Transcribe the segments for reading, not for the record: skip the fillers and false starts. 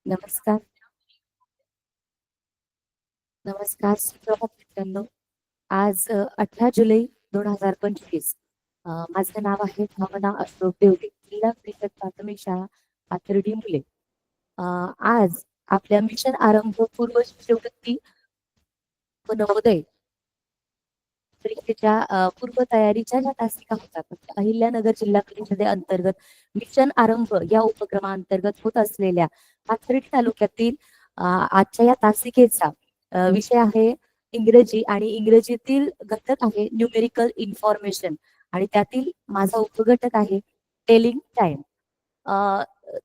नमस्कार, नमस्कार सुप्रभात मित्रांनो. आज 18 जुलै 2025. माझं नाव आहे भावना अशोक देवडे, जिल्हा परिषद प्राथमिक शाळा पाथर्डी मुले. अ, आज आपल्या मिशन आरंभ पूर्व शिष्यवृत्ती व नवोदय परीक्षेच्या पूर्वतयारीच्या ज्या तासिका होतात, म्हणजे अहिल्यानगर जिल्हा परिषदे अंतर्गत मिशन आरंभ या उपक्रमाअंतर्गत होत असलेल्या पाथर्डी तालुक्यातील आजच्या या तासिकेचा विषय आहे इंग्रजी आणि इंग्रजीतील घटक आहे न्यूमेरिकल इन्फॉर्मेशन आणि त्यातील माझा उपघटक आहे टेलिंग टाइम.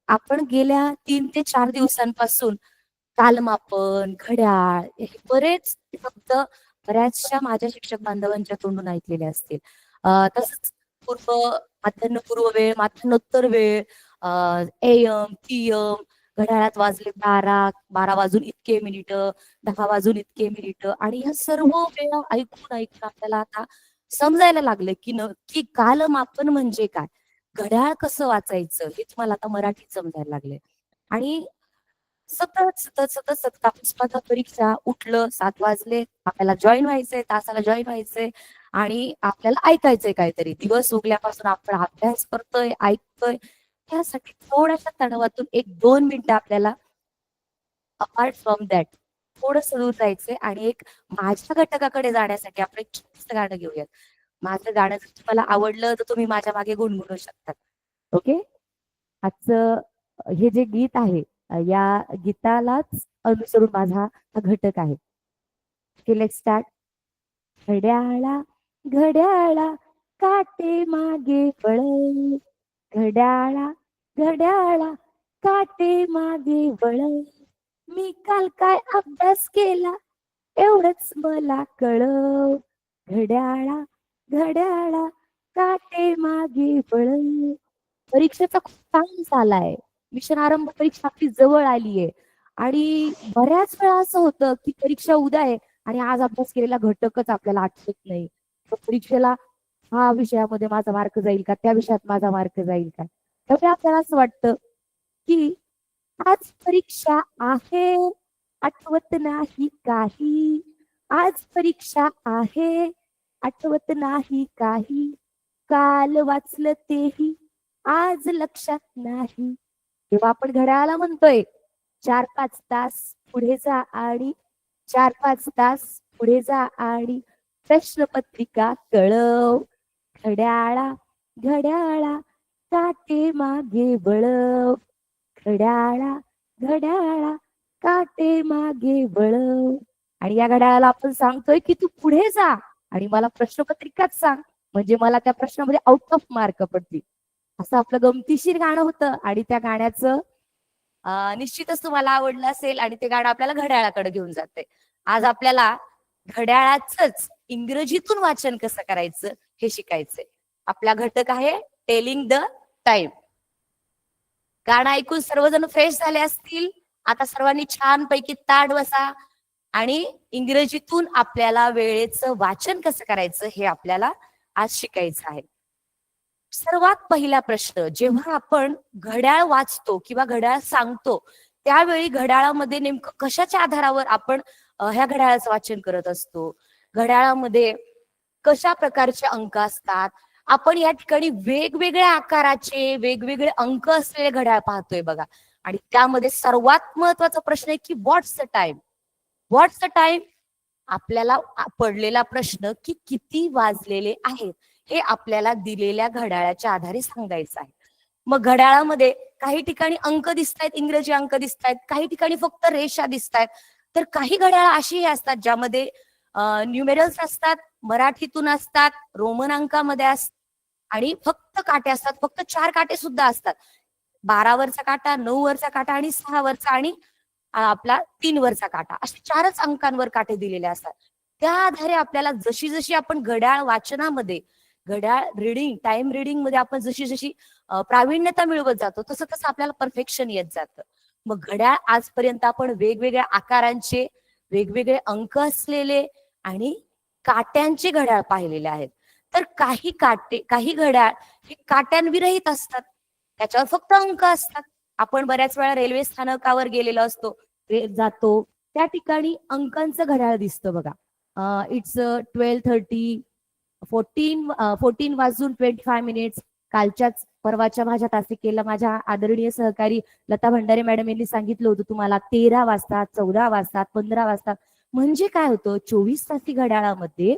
आपण गेल्या 3 ते 4 दिवसांपासून कालमापन, घड्याळ हे बरेच शब्द बऱ्याचशा माझ्या शिक्षक बांधवांच्या तोंडून ऐकलेले असतील. तसंच पूर्व माध्यान्हपूर्व वेळ, माध्यान्होत्तर वेळ, एएम, पीएम, घड्याळात वाजले 12, 12 वाजून इतके मिनिटं, 10 वाजून इतके मिनिटं आणि ह्या सर्व वेळा ऐकून ऐकून आपल्याला आता समजायला लागलं की नक्की कालमापन म्हणजे काय? घड्याळ कसं वाचायचं हेच मला आता मराठीत समजायला लागले. आणि सतत स्पर्धा परीक्षा उठलं 7 वाजले आपल्याला जॉईन व्हायचंय तासाला जॉईन व्हायचंय आणि आपल्याला ऐकायचंय काहीतरी दिवस उगल्यापासून आपण अभ्यास करतोय ऐकतोय त्यासाठी थोड्याशा तणावातून 1-2 मिनिटं आपल्याला अपार्ट फ्रॉम दॅट थोडस दूर जायचंय आणि एक माझ्या घटकाकडे जाण्यासाठी आपण एक छोटस गाणं घेऊयात. माझं गाणं जर तुम्हाला आवडलं तर तुम्ही माझ्या मागे गुणगुणू शकता. ओके. आजचं हे जे गीत आहे या गीतालाच अनुसरून माझा हा घटक आहे. Let's start. घड्याळा घड्याळा काटे मागे वळ, घड्याळा घड्याळा काटे मागे वळ, मी काल काय अभ्यास केला एवढंच मला कळव, घड्याळा घड्याळा काटे मागे वळ. परीक्षेचा खूप टाइम झालाय. मिशन आरंभ परीक्षा आपली जवळ आलीये आणि बऱ्याच वेळा असं होतं की परीक्षा उद्या आहे आणि आज अभ्यास केलेला घटकच आपल्याला आठवत नाही. तर परीक्षेला हा विषयामध्ये माझा मार्क जाईल का त्या विषयात माझा मार्क जाईल का त्यामुळे आपल्याला असं वाटतं की आज परीक्षा आहे आठवत नाही काही, आज परीक्षा आहे आठवत नाही काही, काल वाचलं तेही आज लक्षात नाही. जेव्हा आपण घड्याळाला म्हणतोय 4-5 तास पुढे जा आणि 4-5 तास पुढे जा आणि प्रश्नपत्रिका कळव, घड्याळा घड्याळा काटे मागे वळव, घड्याळा घड्याळा काटे मागे वळव. आणि या घड्याळाला आपण सांगतोय की तू पुढे जा आणि मला प्रश्नपत्रिकाच सांग म्हणजे मला त्या प्रश्नामध्ये आउट ऑफ मार्क पडतील. असं आपलं गमतीशीर गाणं होतं आणि त्या गाण्याचं निश्चितच तुम्हाला आवडलं असेल आणि ते गाणं आपल्याला घड्याळाकडे घेऊन जाते. आज आपल्याला घड्याळाचंच इंग्रजीतून वाचन कसं करायचं हे शिकायचंय. आपला घटक आहे टेलिंग द टाइम. गाणं ऐकून सर्वजण फ्रेश झाले असतील. आता सर्वांनी छानपैकी ताठ बसा आणि इंग्रजीतून आपल्याला वेळेचं वाचन कसं करायचं हे आपल्याला आज शिकायचं आहे. सर्वात पहिला प्रश्न जेव्हा आपण घड्याळ वाचतो किंवा घड्याळ सांगतो त्यावेळी घड्याळामध्ये नेमकं कशाच्या आधारावर आपण ह्या घड्याळाचं वाचन करत असतो. घड्याळामध्ये कशा प्रकारचे अंक असतात. आपण या ठिकाणी वेगवेगळ्या आकाराचे वेगवेगळे अंक असलेले घड्याळ पाहतोय बघा आणि त्यामध्ये सर्वात महत्वाचा प्रश्न आहे की what's the time. What's the time आपल्याला पडलेला प्रश्न की किती वाजलेले आहेत हे आपल्याला दिलेल्या घड्याळाच्या आधारे सांगायचं आहे. मग घड्याळामध्ये काही ठिकाणी अंक दिसतायत इंग्रजी अंक दिसतायत काही ठिकाणी फक्त रेषा दिसतायत तर काही घड्याळ अशीही असतात ज्यामध्ये न्यूमेरल्स असतात मराठीतून असतात रोमन अंकामध्ये असतात आणि फक्त काटे असतात फक्त 4 काटे सुद्धा असतात. 12 वरचा काटा 9 वरचा काटा आणि 6 वरचा आणि आपला 3 वरचा काटा असे 4च अंकांवर काटे दिलेले असतात. त्या आधारे आपल्याला जशी जशी आपण घड्याळ वाचनामध्ये घड्याळ रिडिंग टाइम रिडिंग मध्ये आपण जशी जशी प्रावीण्यता मिळवत जातो तसं तसं आपल्याला परफेक्शन येत जातं. मग घड्याळ आजपर्यंत आपण वेगवेगळ्या आकारांचे वेगवेगळे अंक असलेले आणि काट्यांचे घड्याळ पाहिलेले आहेत. तर काही घड्याळ हे काट्यांविरहित असतात त्याच्यावर फक्त अंक असतात आपण बऱ्याच वेळा रेल्वे स्थानकावर गेलेलो असतो, जातो, त्या ठिकाणी अंकांचं घड्याळ दिसतं बघा. इट्स 12:30, 14 वाजून 25 मिनिट्स. कालच्याच परवाच्या माझ्या तासिकेला माझ्या आदरणीय सहकारी लता भंडारे मॅडम यांनी सांगितलं होतं तुम्हाला 13 वाजतात, 14 वाजतात, 15 वाजतात. म्हणजे काय होतं, 24 तासी घड्याळामध्ये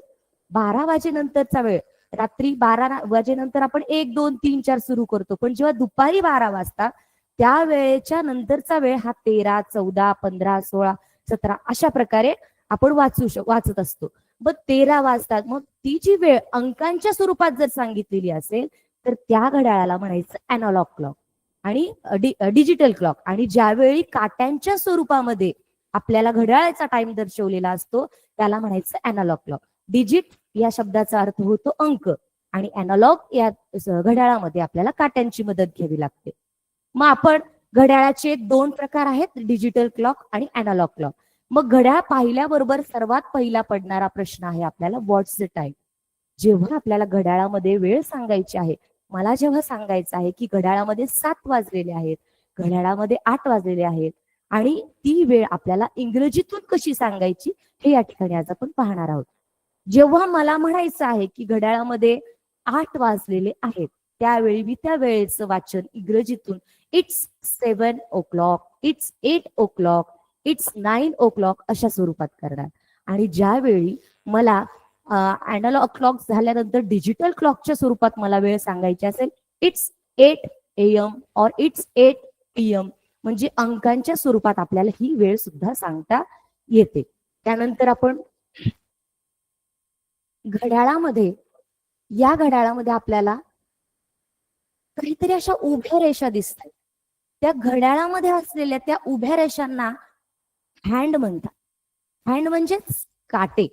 12 वाजेनंतरचा वेळ, रात्री 12 वाजेनंतर आपण 1, 2, 3, 4 सुरू करतो, पण जेव्हा दुपारी 12 वाजता त्या वेळेच्या नंतरचा वेळ हा 13, 14, 15, 16, 17 अशा प्रकारे आपण वाचत असतो. मग 13 वाजतात. मग ती जी वेळ अंकांच्या स्वरूपात जर सांगितलेली असेल तर त्या घड्याळाला म्हणायचं अॅनालॉग क्लॉक आणि डिजिटल क्लॉक. आणि ज्यावेळी काट्यांच्या स्वरूपामध्ये आपल्याला घड्याळाचा टाइम दर्शवलेला असतो त्याला म्हणायचं अॅनालॉग क्लॉक. डिजिट या शब्दाचा अर्थ होतो अंक आणि अॅनालॉग या घड्याळामध्ये आपल्याला काट्यांची मदत घ्यावी लागते. मग आपण घड्याळाचे 2 प्रकार आहेत, डिजिटल क्लॉक आणि अॅनालॉग क्लॉक. मग घड्याळ पाहिल्याबरोबर सर्वात पहिला पडणारा प्रश्न आहे आपल्याला, व्हॉट्स द टाइम. जेव्हा आपल्याला घड्याळामध्ये वेळ सांगायची आहे, मला जेव्हा सांगायचं आहे की घड्याळामध्ये 7 वाजलेले आहेत, घड्याळामध्ये 8 वाजलेले आहेत, आणि ती वेळ आपल्याला इंग्रजीतून कशी सांगायची हे या ठिकाणी आज आपण पाहणार आहोत. जेव्हा मला म्हणायचं आहे की घड्याळामध्ये 8 वाजलेले आहेत, त्यावेळी मी त्या वेळेचं वाचन इंग्रजीतून it's 7 o'clock, it's 8 o'clock, it's 9 o'clock अशा स्वरूपात करणार. आणि ज्यावेळी मला अॅनालॉग क्लॉक झाल्यानंतर डिजिटल क्लॉकच्या स्वरूपात मला वेळ सांगायची असेल, इट्स 8 AM और इट्स 8 PM, म्हणजे अंकांच्या स्वरूपात आपल्याला ही वेळ सुद्धा सांगता येते. त्यानंतर आपण या घड्याळामध्ये आपल्याला काहीतरी अशा उभ्या रेषा दिसतात. त्या घड्याळामध्ये असलेल्या त्या उभ्या रेषांना हँड म्हणतात. हँड म्हणजेच काटे.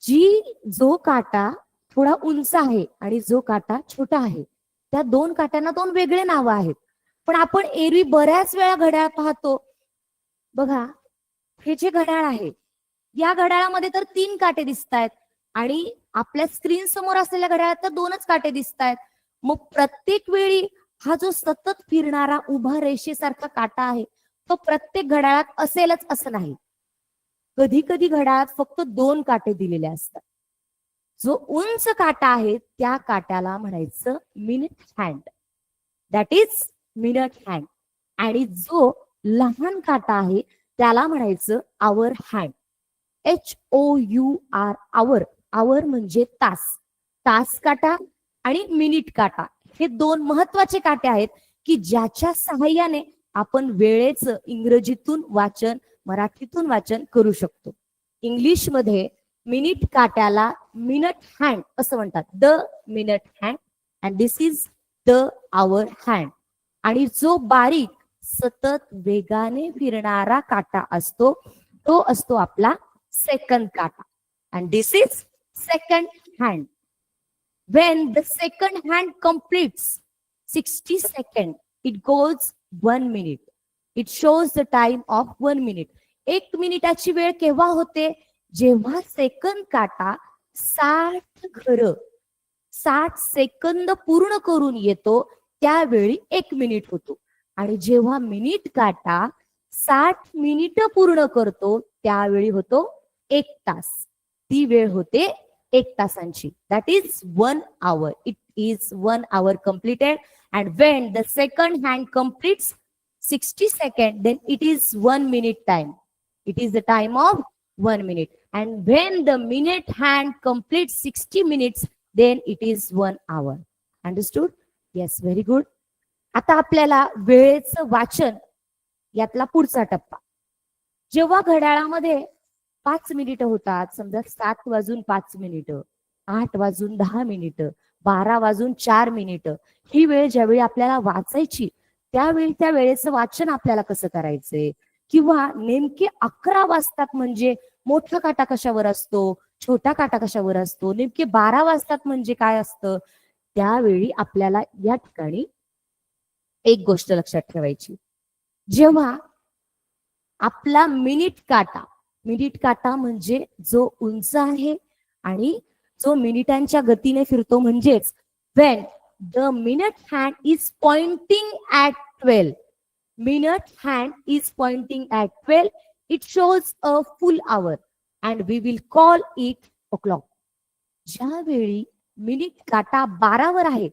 जो काटा थोडा उंच आहे आणि जो काटा छोटा आहे, त्या 2 काट्यांना 2 वेगळे नावं आहेत. पण आपण एरवी बऱ्याच वेळा घड्याळ पाहतो बघा, हे जे घड्याळ आहे या घड्याळामध्ये तर 3 काटे दिसत आहेत आणि आपल्या स्क्रीन समोर असलेल्या घड्याळात तर 2च काटे दिसत आहेत. मग प्रत्येक वेळी हा जो सतत फिरणारा उभा रेषेसारखा काटा आहे तो प्रत्येक घड्याळात असेलच असं नाही. कधी कधी घड्याळात फक्त 2 काटे दिलेले असतात. जो उंच काटा आहे त्या काट्याला म्हणायचं minute hand, that is minute hand. आणि जो लहान काटा आहे त्याला म्हणायचं आवर हँड, HOUR, आवर. आवर म्हणजे तास. तास काटा आणि मिनिट काटा हे 2 महत्वाचे काटे आहेत की ज्याच्या सहाय्याने आपण वेळेचं इंग्रजीतून वाचन, मराठीतून वाचन करू शकतो. इंग्लिशमध्ये मिनिट काट्याला मिनिट हँड असं म्हणतात, the minute hand, and this is the hour hand. आणि जो बारीक सतत वेगाने फिरणारा काटा असतो तो असतो आपला सेकंड काटा, and this is second hand. When the second hand completes 60 seconds, it goes 1 minute. It shows the time of 1 minute. 1 मिनिटाची वेळ केव्हा होते, जेव्हा सेकंद काटा 60 सेकंद पूर्ण करून येतो त्यावेळी 1 मिनिट होतो. आणि जेव्हा मिनिट काटा 60 मिनिटं पूर्ण करतो त्यावेळी होतो 1 तास. ती वेळ होते 1 तासांची. That is 1 hour. It is 1 hour completed. And when the second hand completes 60 seconds, then it is 1 minute time. It is the time of 1 minute. And when the minute hand completes 60 minutes, then it is 1 hour. Understood? Yes, very good. आता आपल्याला वेळेचं वाचन यातला पुढचा टप्पा. जेव्हा घड्याळामध्ये 5 मिनिटं होतात, समजा 7 वाजून 5 मिनिटं, 8 वाजून 10 मिनिटं, 12 वाजून 4 मिनिटं, ही वेळ ज्यावेळी आपल्याला वाचायची त्यावेळी त्या वेळेचं वाचन आपल्याला कसं करायचंय, किंवा नेमके 11 वाजतात म्हणजे मोठा काटा कशावर असतो, छोटा काटा कशावर असतो, नेमके 12 वाजतात म्हणजे काय असतं, त्यावेळी आपल्याला या ठिकाणी एक गोष्ट लक्षात ठेवायची. जेव्हा आपला मिनिट काटा म्हणजे जो उंच आहे आणि जो मिनिटांच्या गतीने फिरतो, म्हणजेच when the minute hand is pointing at 12. Minute hand is pointing at 12. It shows a full hour and we will call it o'clock. ज्यावेळी मिनिट काटा 12वर आहे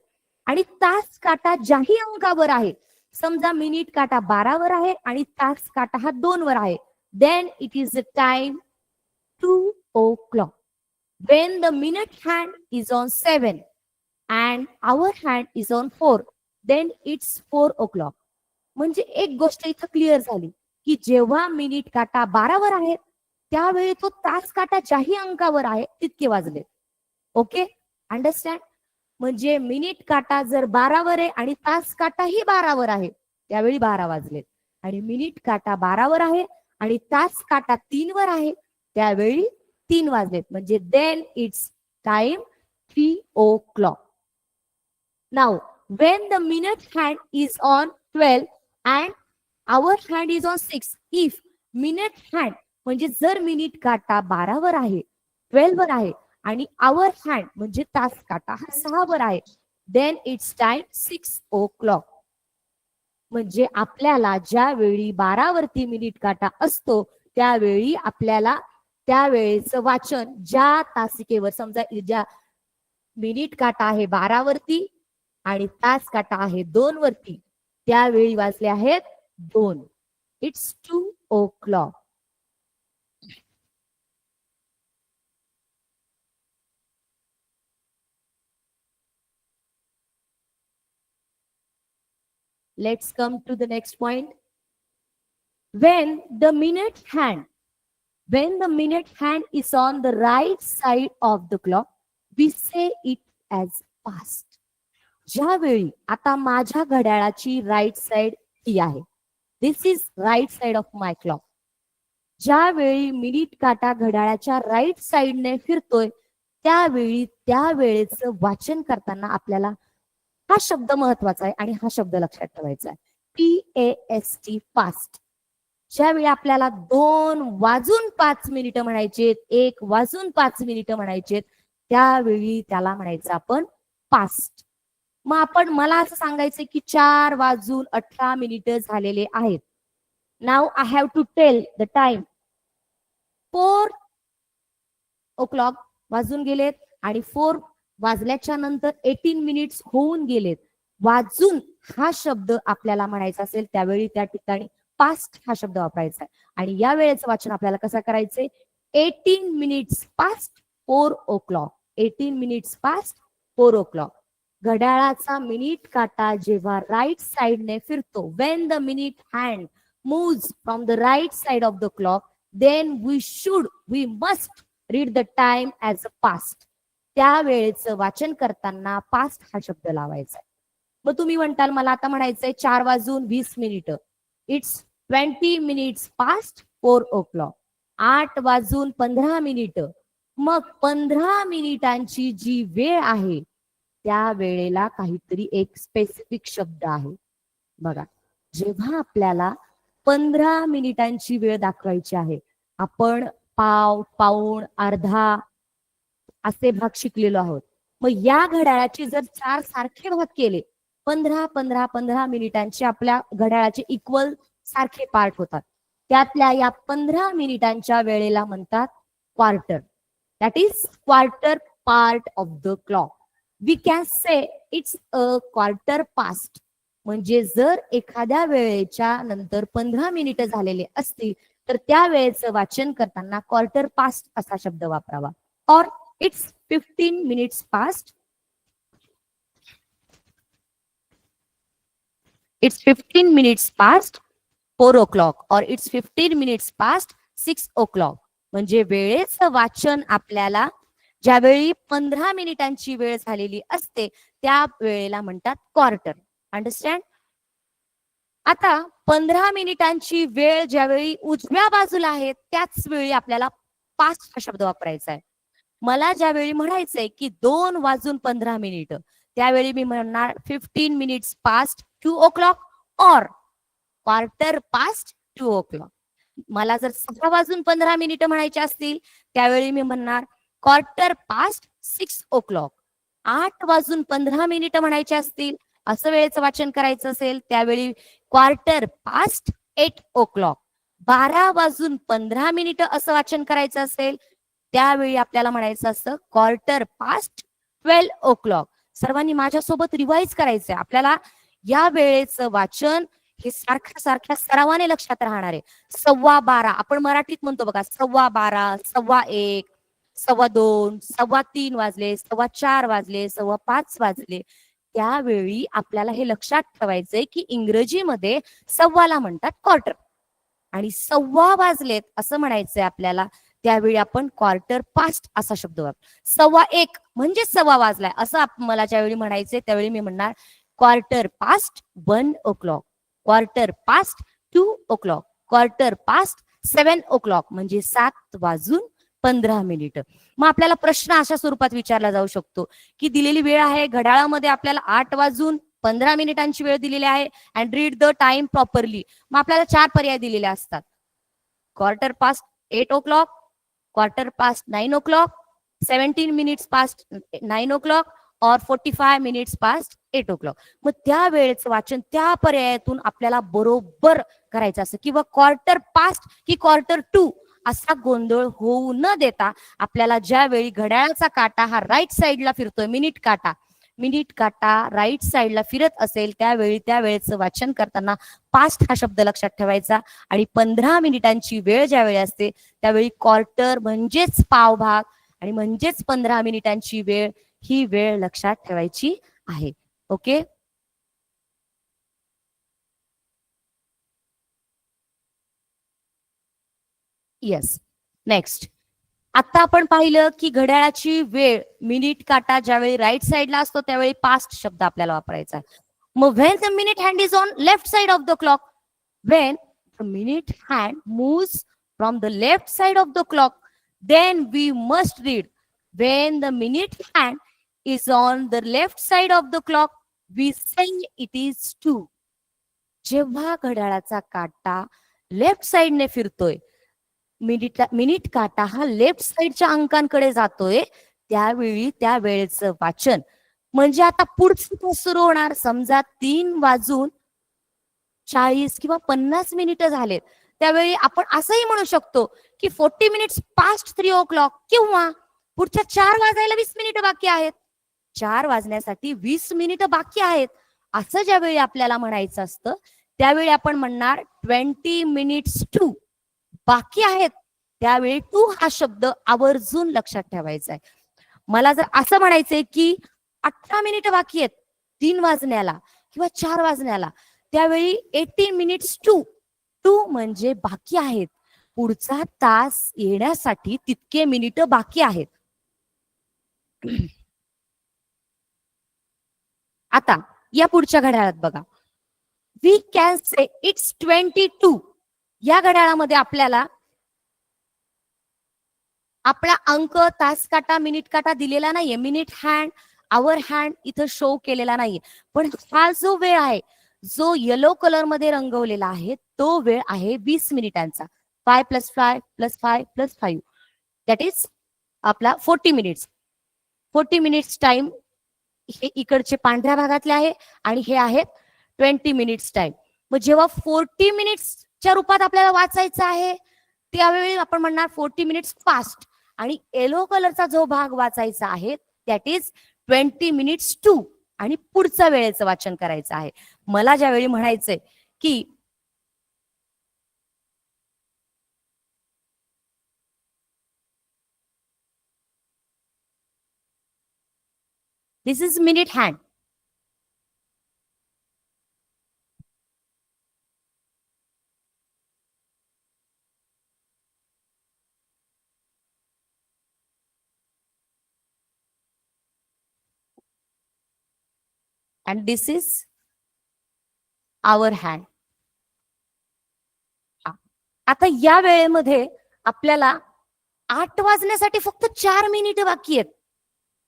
आणि तास काटा ज्याही अंकावर आहे, समजा मिनिट काटा 12वर आहे आणि तास काटा हा 2वर आहे, then it is the time 2 o'clock. When the minute hand is on 7 and our hand is on 4, then it's 4 o'clock. म्हणजे एक गोष्ट इथं क्लिअर झाली की जेव्हा मिनिट काटा 12वर आहे त्यावेळी तो तास काटा ज्याही अंकावर आहे तितके वाजले. Okay, understand? म्हणजे मिनिट काटा जर 12वर आहे आणि तास काटाही 12वर आहे त्यावेळी 12 वाजलेत, आणि मिनिट काटा 12वर आहे आणि तास काटा 3वर आहे त्यावेळी 3 वाजलेत. म्हणजे then it's time 3 o'clock. Now, when the minute hand is on 12 and our hand is on 6, if minute hand म्हणजे जर मिनिट काटा 12वर आहे, 12 वर आहे आणि our hand म्हणजे तास काटा हा 6वर आहे, then it's time 6 o'clock. म्हणजे आपल्याला ज्यावेळी 12वरती मिनिट काटा असतो त्यावेळी आपल्याला त्यावेळेचं वाचन ज्या तासिकेवर, समजा ज्या मिनिट काटा आहे 12वरती आणि तास काटा आहे 2 वरती, त्यावेळी वाजले आहेत 2. It's 2 o'clock. Let's come to the next point. When the minute hand is on the right side of the clock, we say it as past. ज्यावेळी आता माझ्या घड्याळाची राईट साइड ही आहे, this is right side of my clock. ज्यावेळी minute काटा घड्याळाच्या right साइडने फिरतोय त्यावेळी त्या वेळेचं वाचन करताना आपल्याला हा शब्द महत्वाचा आहे आणि हा शब्द लक्षात ठेवायचा आहे, PAST, फास्ट. ज्यावेळी आपल्याला 2:05 म्हणायचे, 1:05 म्हणायचे, त्यावेळी त्याला म्हणायचं आपण पास्ट. मग मला असं सांगायचं की 4:18 झालेले आहेत. Now I have to tell the time. 4 o'clock वाजून गेलेत आणि 4 वाजल्याच्या नंतर 18 मिनिट्स होऊन गेलेत. वाजून हा शब्द आपल्याला म्हणायचा असेल त्यावेळी त्या ठिकाणी पास्ट हा शब्द वापरायचा आहे. आणि या वेळेचं वाचन आपल्याला कसं करायचंय, 18 minutes past 4 o'clock. 18 minutes past 4 o'clock. घड्याळाचा मिनिट काटा जेव्हा राईट साइडने फिरतो, when the minute hand moves from the right side of the clock, then we must read the time as a past. त्या वेळेचं वाचन करताना पास्ट हा शब्द लावायचा. मग तुम्ही म्हणताल मला आता म्हणायचंय 4:20. It's 20 minutes past 4 o'clock. 8:15. मग 15 मिनिटांची जी वेळ आहे त्या वेळेला काहीतरी एक स्पेसिफिक शब्द आहे. बघा, जेव्हा आपल्याला 15 मिनिटांची वेळ दाखवायची आहे, आपण पाव, पाऊण, अर्धा असे भाग शिकलेलो आहोत. मग या घड्याळाचे जर 4 सारखे भाग केले, 15 मिनिटांचे आपल्या घड्याळाचे इक्वल सारखे पार्ट होतात. त्यातल्या या 15 मिनिटांच्या वेळेला म्हणतात quarter. That is quarter part of the clock. We can say it's a quarter past. म्हणजे जर एखाद्या वेळेच्या नंतर 15 मिनिटं झालेले असतील तर त्या वेळेचं वाचन करताना क्वार्टर पास्ट असा शब्द वापरावा. और it's 15 minutes past. It's 15 minutes past 4 o'clock और इट्स 15 मिनिट्स पास्ट 6 o'clock. म्हणजे वेळेचं वाचन आपल्याला ज्यावेळी 15 मिनिटांची वेळ झालेली असते त्या वेळेला म्हणतात क्वार्टर. अंडरस्टँड? आता 15 मिनिटांची वेळ ज्यावेळी उजव्या बाजूला आहे त्याच वेळी आपल्याला पास्ट हा शब्द वापरायचा आहे. मला ज्यावेळी म्हणायचंय की 2:15 त्यावेळी मी म्हणणार 15 मिनिट्स पास्ट 2 o'clock और क्वार्टर पास्ट 2 o'clock. मला जर 6:15 म्हणायचे असतील त्यावेळी मी म्हणणार क्वार्टर पास्ट 6 o'clock. 8:15 म्हणायचे असतील असं वेळेचं वाचन करायचं असेल त्यावेळी 8:15 12:15 असं वाचन करायचं असेल त्यावेळी आपल्याला म्हणायचं असतं 12:15 सर्वांनी माझ्यासोबत रिवाइज करायचंय. आपल्याला या वेळेचं वाचन हे सारख्या सारख्या सरावाने लक्षात राहणार आहे. 12:15 आपण मराठीत म्हणतो बघा, 12:15, 1:15, 2:15, 3:15 वाजले, 4:15 वाजले, 5:15 वाजले. त्यावेळी आपल्याला हे लक्षात ठेवायचंय की इंग्रजीमध्ये सव्वाला म्हणतात क्वार्टर आणि 1:15 वाजलेत असं म्हणायचंय आपल्याला. त्यावेळी आपण क्वार्टर-पास्ट असा शब्द वापर. 1:15 म्हणजे 1:15 वाजलाय असं मला ज्यावेळी म्हणायचंय त्यावेळी मी म्हणणार quarter-past 1 o'clock, quarter-past 2 o'clock, quarter-past 7 o'clock म्हणजे 7:15. मग आपल्याला प्रश्न अशा स्वरूपात विचारला जाऊ शकतो की दिलेली वेळ आहे घड्याळामध्ये आपल्याला 8:15 वेळ दिलेली आहे and read the time properly. मग आपल्याला 4 पर्याय दिलेले असतात. Quarter-past 8 o'clock, quarter-past 9 o'clock, 17 minutes past 9 o'clock और 45 minutes past 8 o'clock. मग त्या वेळेचं वाचन त्या पर्यायातून आपल्याला बरोबर करायचं असतं किंवा क्वार्टर-पास्ट की क्वार्टर-2 असा गोंधळ होऊ न देता आपल्याला ज्यावेळी घड्याळाचा काटा हा राईट साईडला फिरतोय, मिनिट काटा राईट साईडला फिरत असेल त्यावेळी त्या वेळेचं वाचन करताना पास्ट हा शब्द लक्षात ठेवायचा आणि 15 मिनिटांची वेळ ज्यावेळी असते त्यावेळी क्वार्टर म्हणजेच पावभाग आणि म्हणजेच 15 मिनिटांची वेळ ही वेळ लक्षात ठेवायची आहे. ओके. येस. नेक्स्ट. आता आपण पाहिलं की घड्याळाची वेळ मिनिट काटा ज्यावेळी राईट साईडला असतो त्यावेळी पास्ट शब्द आपल्याला वापरायचा आहे. मग when the minute hand is on left side of the clock, when the minute hand moves from the left side of the clock then we must read when the minute hand is on the left side of the clock we say it is 2. जेव्हा घड्याळाचा काटा left साइडने फिरतोय, minute काटा हा left साइडच्या अंकांकडे जातोय त्यावेळी त्या वेळेचं वाचन म्हणजे आता पुढचं तास सुरू होणार. समजा 3:40 किंवा 50 मिनिटं झालेत त्यावेळी आपण असंही म्हणू शकतो की 40 minutes past 3 o'clock किंवा पुढच्या 4 वाजायला 20 मिनिटं बाकी आहेत, 4 वाजण्यासाठी 20 मिनिटं बाकी आहेत असं ज्यावेळी आपल्याला म्हणायचं असतं त्यावेळी आपण म्हणणार 20 minutes to बाकी आहेत. त्यावेळी 2 हा शब्द आवर्जून लक्षात ठेवायचा आहे. मला जर असं म्हणायचंय की 18 मिनिटं बाकी आहेत 3 वाजण्याला किंवा 4 वाजण्याला त्यावेळी 18 minutes to म्हणजे बाकी आहेत, पुढचा तास येण्यासाठी तितके मिनिटं बाकी आहेत. आता या पुढच्या घड्याळात बघा, वी कॅन से इट्स 22. या घड्याळामध्ये आपल्याला आपला अंक तास काटा मिनिट काटा दिलेला नाहीये, मिनिट हँड आवर हँड इथं शो केलेला नाहीये. पण हा जो वेळ आहे जो येलो कलर मध्ये रंगवलेला आहे तो वेळ आहे 20 मिनिटांचा. 5 + 5 + 5 + 5 दॅट इज आपला 40 मिनिट्स. 40 मिनिट्स टाइम हे इकडचे पांढऱ्या भागातले आहे आणि हे आहेत 20 मिनिट्स टाइम. मग जेव्हा 40 मिनिट्सच्या रूपात आपल्याला वाचायचं आहे त्यावेळी आपण म्हणणार 40 मिनिट्स फास्ट आणि येलो कलरचा जो भाग वाचायचा आहे दॅट इज 20 मिनिट्स टू आणि पुढचं वेळेचं वाचन करायचं आहे. मला ज्यावेळी म्हणायचंय की this is minute hand, and this is our hand. आता या वेळेमध्ये आपल्याला 8 वाजण्यासाठी फक्त 4 मिनिटं बाकी आहेत.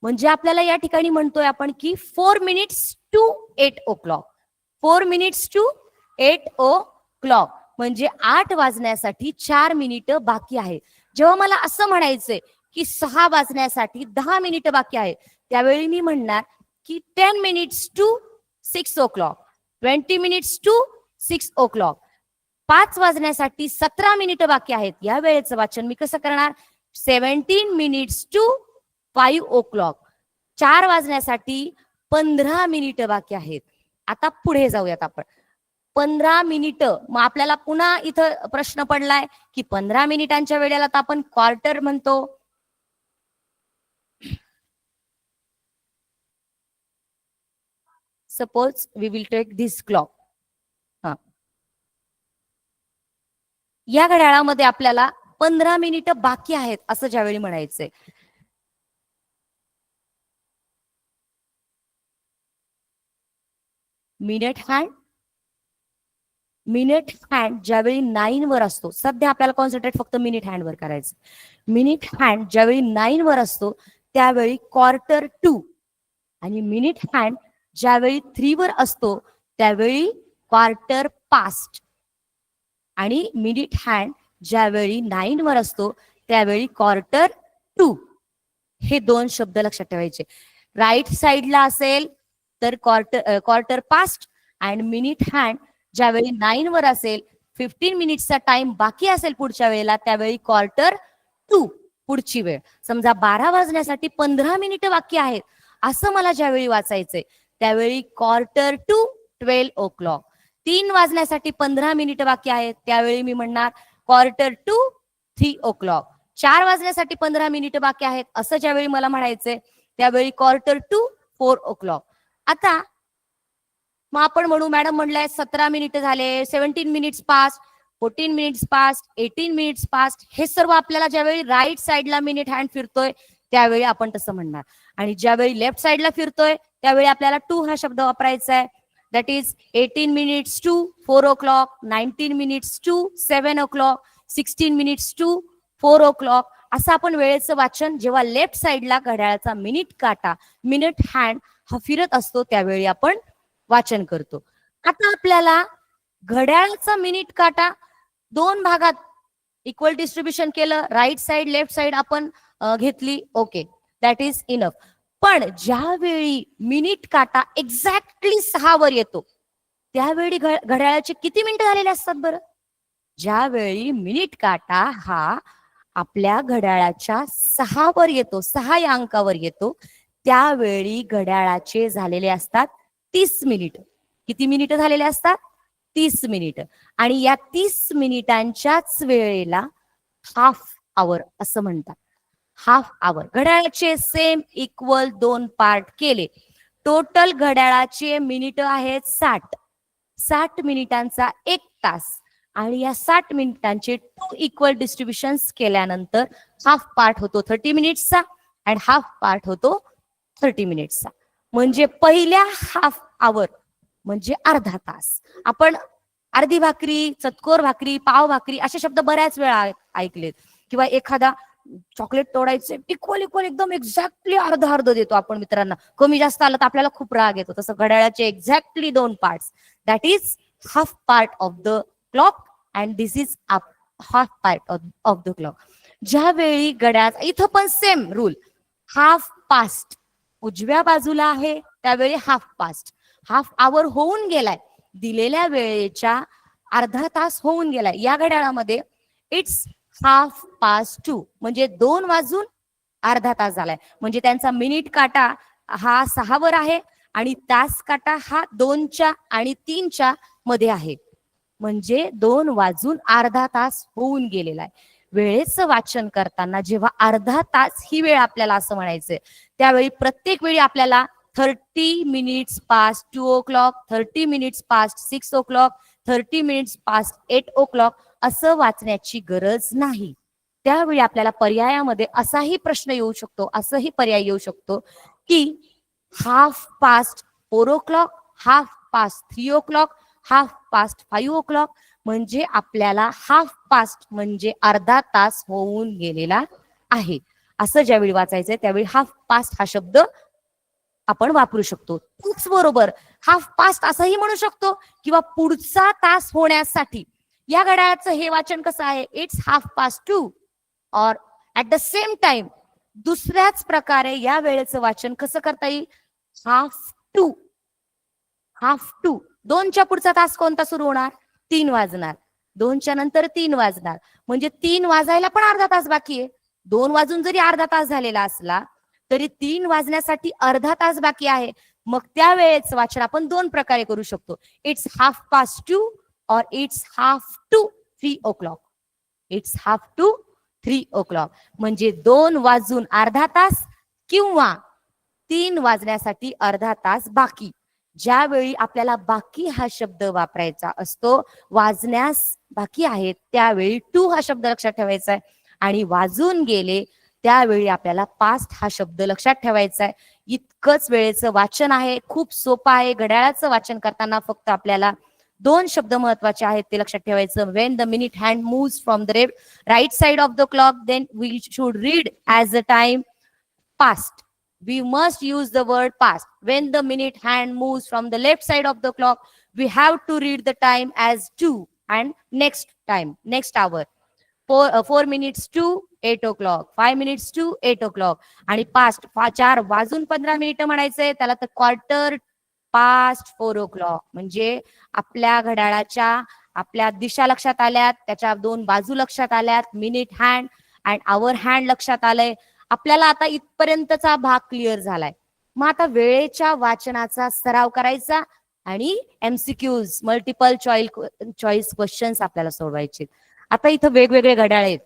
म्हणजे आपल्याला या ठिकाणी म्हणतोय आपण की 4 minutes to 8 o'clock. 4 minutes to 8 o'clock म्हणजे 8 वाजण्यासाठी 4 मिनिटं बाकी आहे. जेव्हा मला असं म्हणायचंय की 6 वाजण्यासाठी 10 मिनिटं बाकी आहे त्यावेळी मी म्हणणार की 10 minutes to 6 o'clock, 20 minutes to 6 o'clock. 5 वाजण्यासाठी 17 मिनिटं बाकी आहेत. या वेळेचं वाचन मी कसं करणार? 17 minutes to 5 o'clock. 4 वाजण्यासाठी 15 मिनिटं बाकी आहेत. आता पुढे जाऊयात आपण. 15 मिनिटं. मग आपल्याला पुन्हा इथं प्रश्न पडलाय की 15 मिनिटांच्या वेळेला तर आपण क्वार्टर म्हणतो. Suppose we will take this clock. या घड्याळामध्ये आपल्याला 15 मिनिटं बाकी आहेत असं ज्यावेळी म्हणायचंय. मिनिट हँड ज्यावेळी 9 वर असतो, सध्या आपल्याला कॉन्सन्ट्रेट फक्त मिनिट हँड वर करायचं. मिनिट हँड ज्यावेळी 9 वर असतो त्यावेळी क्वार्टर टू, आणि मिनिट हँड ज्यावेळी 3 वर असतो त्यावेळी क्वार्टर पास्ट, आणि मिनिट हँड ज्यावेळी 9 वर असतो त्यावेळी क्वार्टर टू. हे 2 शब्द लक्षात ठेवायचे. राईट साइडला असेल तर क्वार्टर पास्ट, आणि मिनिट हँड ज्यावेळी 9 वर असेल, 15 मिनिट्सचा टाइम बाकी असेल पुढच्या वेळेला, त्यावेळी क्वार्टर टू पुढची वेळ. समजा 12 वाजण्यासाठी 15 मिनिटं बाकी आहेत असं मला ज्यावेळी वाचायचंय त्यावेळी क्वार्टर टू 12 o'clock. 3 वाजण्यासाठी 15 मिनिटं बाकी आहेत त्यावेळी मी म्हणणार क्वार्टर टू 3 o'clock. 4 वाजण्यासाठी 15 मिनिटं बाकी आहेत असं ज्यावेळी मला म्हणायचंय त्यावेळी क्वार्टर टू 4 o'clock. आता मग आपण म्हणू मॅडम म्हणलंय 17 मिनिटं झाले, 17 minutes past, 14 minutes past, 18 minutes past. हे सर्व आपल्याला ज्यावेळी राईट साइडला मिनिट हँड फिरतोय त्यावेळी आपण तसं म्हणणार, आणि ज्यावेळी लेफ्ट साइडला फिरतोय त्यावेळी आपल्याला टू हा शब्द वापरायचा आहे. That is 18 minutes to 4 o'clock, 19 minutes to 7 o'clock, 16 minutes to 4 o'clock. असं आपण वेळेचं वाचन जेव्हा लेफ्ट साइडला घड्याळाचा मिनिट काटा, मिनिट हँड हा फिरत असतो त्यावेळी आपण वाचन करतो. आता आपल्याला घड्याळाचा मिनिट काटा 2 भागात इक्वल डिस्ट्रीब्युशन केलं, राईट साइड लेफ्ट साइड आपण घेतली. Okay, that is enough. पण ज्यावेळी मिनिट काटा एक्झॅक्टली 6 वर येतो त्यावेळी घड्याळाचे किती मिनिटं झालेले असतात बरं? ज्यावेळी मिनिट काटा हा आपल्या घड्याळाच्या 6 वर येतो, 6 या अंकावर येतो, त्यावेळी घड्याळाचे झालेले असतात 30 मिनिट. किती मिनिटं झालेले असतात? 30 मिनिट. आणि या 30 मिनिटांच्याच वेळेला हाफ आवर असं म्हणतात. Half hour. घड्याळाचे सेम इक्वल 2 पार्ट केले, टोटल घड्याळाचे मिनिट आहेत 60. 60 मिनिटांचा 1 तास, आणि या 60 मिनिटांचे 2 इक्वल डिस्ट्रीब्युशन्स केल्यानंतर हाफ पार्ट होतो 30 मिनिट्सचा आणि हाफ पार्ट होतो 30 मिनिट्सचा. म्हणजे पहिल्या हाफ आवर म्हणजे अर्धा तास. आपण अर्धी भाकरी, चतकोर भाकरी, पाव भाकरी असे शब्द बऱ्याच वेळा ऐकलेत, किंवा एखादा चॉकलेट तोडायचे इक्वल एकदम एक्झॅक्टली अर्ध देतो आपण मित्रांना. कमी जास्त आलं तर आपल्याला खूप राग येतो. तसं घड्याळाचे exactly 2 parts, that is half part of the clock and this is half part of the clock. ज्यावेळी घड्याळ, इथं पण सेम रूल, हाफ पास्ट उजव्या बाजूला आहे त्यावेळी हाफ पास्ट. हाफ आवर होऊन गेलाय, दिलेल्या वेळेच्या अर्धा तास होऊन गेलाय. या घड्याळामध्ये इट्स हाफ पास्ट 2 म्हणजे 2 वाजून अर्धा तास झालाय. म्हणजे त्यांचा मिनिट काटा हा 6 वर आहे आणि तास काटा हा 2च्या आणि 3च्या मध्ये आहे. म्हणजे 2 वाजून अर्धा तास होऊन गेलेला आहे. वेळेचं वाचन करताना जेव्हा अर्धा तास ही वेळ आपल्याला असं म्हणायचंय त्यावेळी प्रत्येक वेळी आपल्याला 30 minutes past 2 o'clock, 30 minutes past 6 o'clock, 30 minutes past 8 o'clock असं वाचण्याची गरज नाही. त्यावेळी आपल्याला पर्यायामध्ये असाही प्रश्न येऊ शकतो, असंही पर्याय येऊ शकतो की half past 4 o'clock, half past 3 o'clock, half past 5 o'clock. म्हणजे आपल्याला हाफ पास्ट म्हणजे अर्धा तास होऊन गेलेला आहे असं ज्यावेळी वाचायचंय त्यावेळी हाफ पास्ट हा शब्द आपण वापरू शकतो. तोच बरोबर हाफ पास्ट असंही म्हणू शकतो, किंवा पुढचा तास होण्यासाठी. या घड्याळाचं हे वाचन कसं आहे? इट्स हाफ पास्ट 2, और ऍट द सेम टाइम दुसऱ्याच प्रकारे या वेळेचं वाचन कसं करता येईल? हाफ टू 2च्या पुढचा तास कोणता सुरू होणार? 3 वाजणार. 2च्या नंतर 3 वाजणार. म्हणजे 3 वाजायला पण अर्धा तास बाकी आहे. 2 वाजून जरी अर्धा तास झालेला असला तरी 3 वाजण्यासाठी अर्धा तास बाकी आहे. मग त्या वेळेचं वाचन आपण 2 प्रकारे करू शकतो. इट्स 2:30 और इट्स 2:30. इट्स 2:30. म्हणजे 2 वाजून अर्धा तास किंवा 3 वाजण्यासाठी अर्धा तास बाकी. ज्यावेळी आपल्याला बाकी हा शब्द वापरायचा असतो, वाजण्यास बाकी आहेत त्यावेळी टू हा शब्द लक्षात ठेवायचा आहे. आणि वाजून गेले त्यावेळी आपल्याला पास्ट हा शब्द लक्षात ठेवायचा आहे. इतकंच वेळेचं वाचन आहे. खूप सोपं आहे. घड्याळाचं वाचन करताना फक्त आपल्याला 2 शब्द महत्वाचे आहेत ते लक्षात ठेवायचं. When the minute hand moves from the right side of the clock then we should read as a time past. We must use the word past. When the minute hand moves from the left side of the clock, we have to read the time as 2 and next time, next hour. 4 minutes to 8 o'clock, 5 minutes to 8 o'clock. आणि past 4 वाजून 15 मिनिटं म्हणायचंय त्याला तर quarter past 4 o'clock. म्हणजे आपल्या घड्याळाच्या आपल्या दिशा लक्षात आल्यात, त्याच्या 2 बाजू लक्षात आल्यात, minute hand and hour hand लक्षात आलंय. आपल्याला आता इथपर्यंतचा भाग क्लिअर झालाय. मग आता वेळेच्या वाचनाचा सराव करायचा आणि MCQs मल्टिपल चॉईस क्वेश्चन्स आपल्याला सोडवायचे. आता इथं वेगवेगळे घड्याळ आहेत.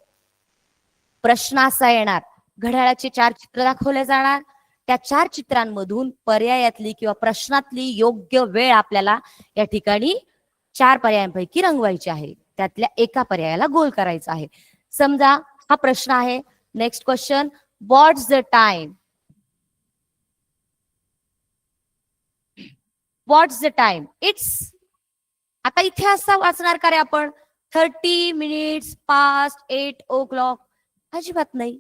प्रश्न असा येणार, घड्याळाचे 4 चित्र दाखवले जाणार. त्या 4 चित्रांमधून पर्यायातली किंवा प्रश्नातली योग्य वेळ आपल्याला या ठिकाणी 4 पर्यायांपैकी रंगवायची आहे. त्यातल्या एका पर्यायाला गोल करायचा आहे. समजा हा प्रश्न आहे. Next question, what's the time? What's the time? It's, आता इथे असं वाचणार का रे आपण 30 minutes past 8 o'clock? अजिबात नाही.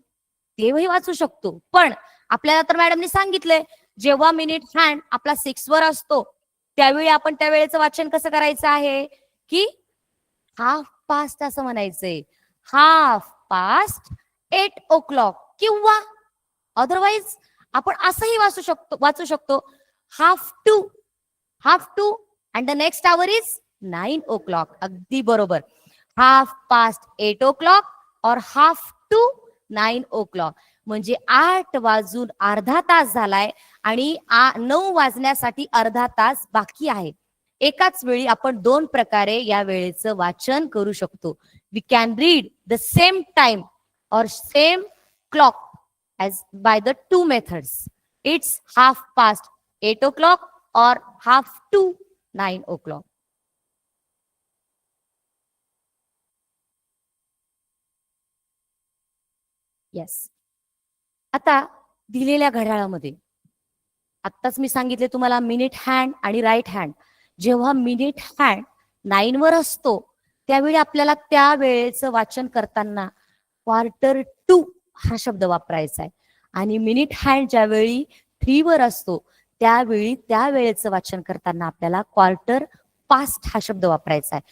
तेही वाचू शकतो. पण आपल्याला तर मॅडमनी सांगितलंय जेव्हा मिनिट हँड आपला 6 वर असतो त्यावेळी आपण त्या वेळेचं वाचन कसं करायचं आहे की हाफ पास्ट असं म्हणायचंय. Half past 8 o'clock. किंवा अदरवाइज आपण असंही वाचू शकतो half to and the next hour is 9 o'clock. अगदी बरोबर. हाफ पास्ट 8 o'clock और हाफ टू 9 o'clock. म्हणजे 8 वाजून अर्धा तास झालाय आणि 9 वाजण्यासाठी अर्धा तास बाकी आहे. एकाच वेळी आपण 2 प्रकारे या वेळेचं वाचन करू शकतो. We can read the same time or same clock as by the 2 methods. It's 8 o'clock or 9 o'clock. Yes. आता दिलेल्या घड्याळामध्ये आत्ताच मी सांगितले तुम्हाला मिनिट हँड आणि राईट हँड. जेव्हा मिनिट हँड 9 वर असतो त्यावेळी आपल्याला त्या वेळेचं वाचन करताना क्वार्टर टू हा शब्द वापरायचा आहे. आणि मिनिट हँड ज्यावेळी 3 वर असतो त्यावेळी त्या वेळेचं वाचन करताना आपल्याला क्वार्टर पास्ट हा शब्द वापरायचा आहे.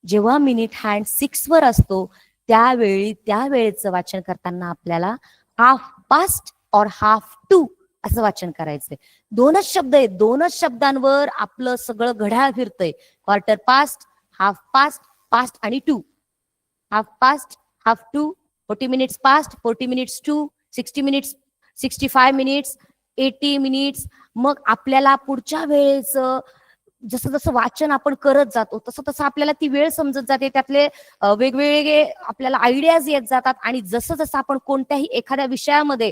जेव्हा मिनिट हँड 6 वर असतो त्यावेळी त्या वेळेचं वाचन करताना आपल्याला हाफ पास्ट और हाफ टू असं वाचन करायचंय. 2च शब्द आहेत. 2च शब्दांवर आपलं सगळं घड्याळ फिरतंय. Quarter past, half past, past आणि to. Half past, half to, 40 minutes past, 40 minutes to, 60 minutes, 65 minutes, 80 minutes. मग आपल्याला पुढच्या वेळेचं जसं जसं वाचन आपण करत जातो तसं तसं आपल्याला ती वेळ समजत जाते. त्यातले वेगवेगळे आपल्याला आयडियाज येत जातात. आणि जसं जसं आपण कोणत्याही एखाद्या विषयामध्ये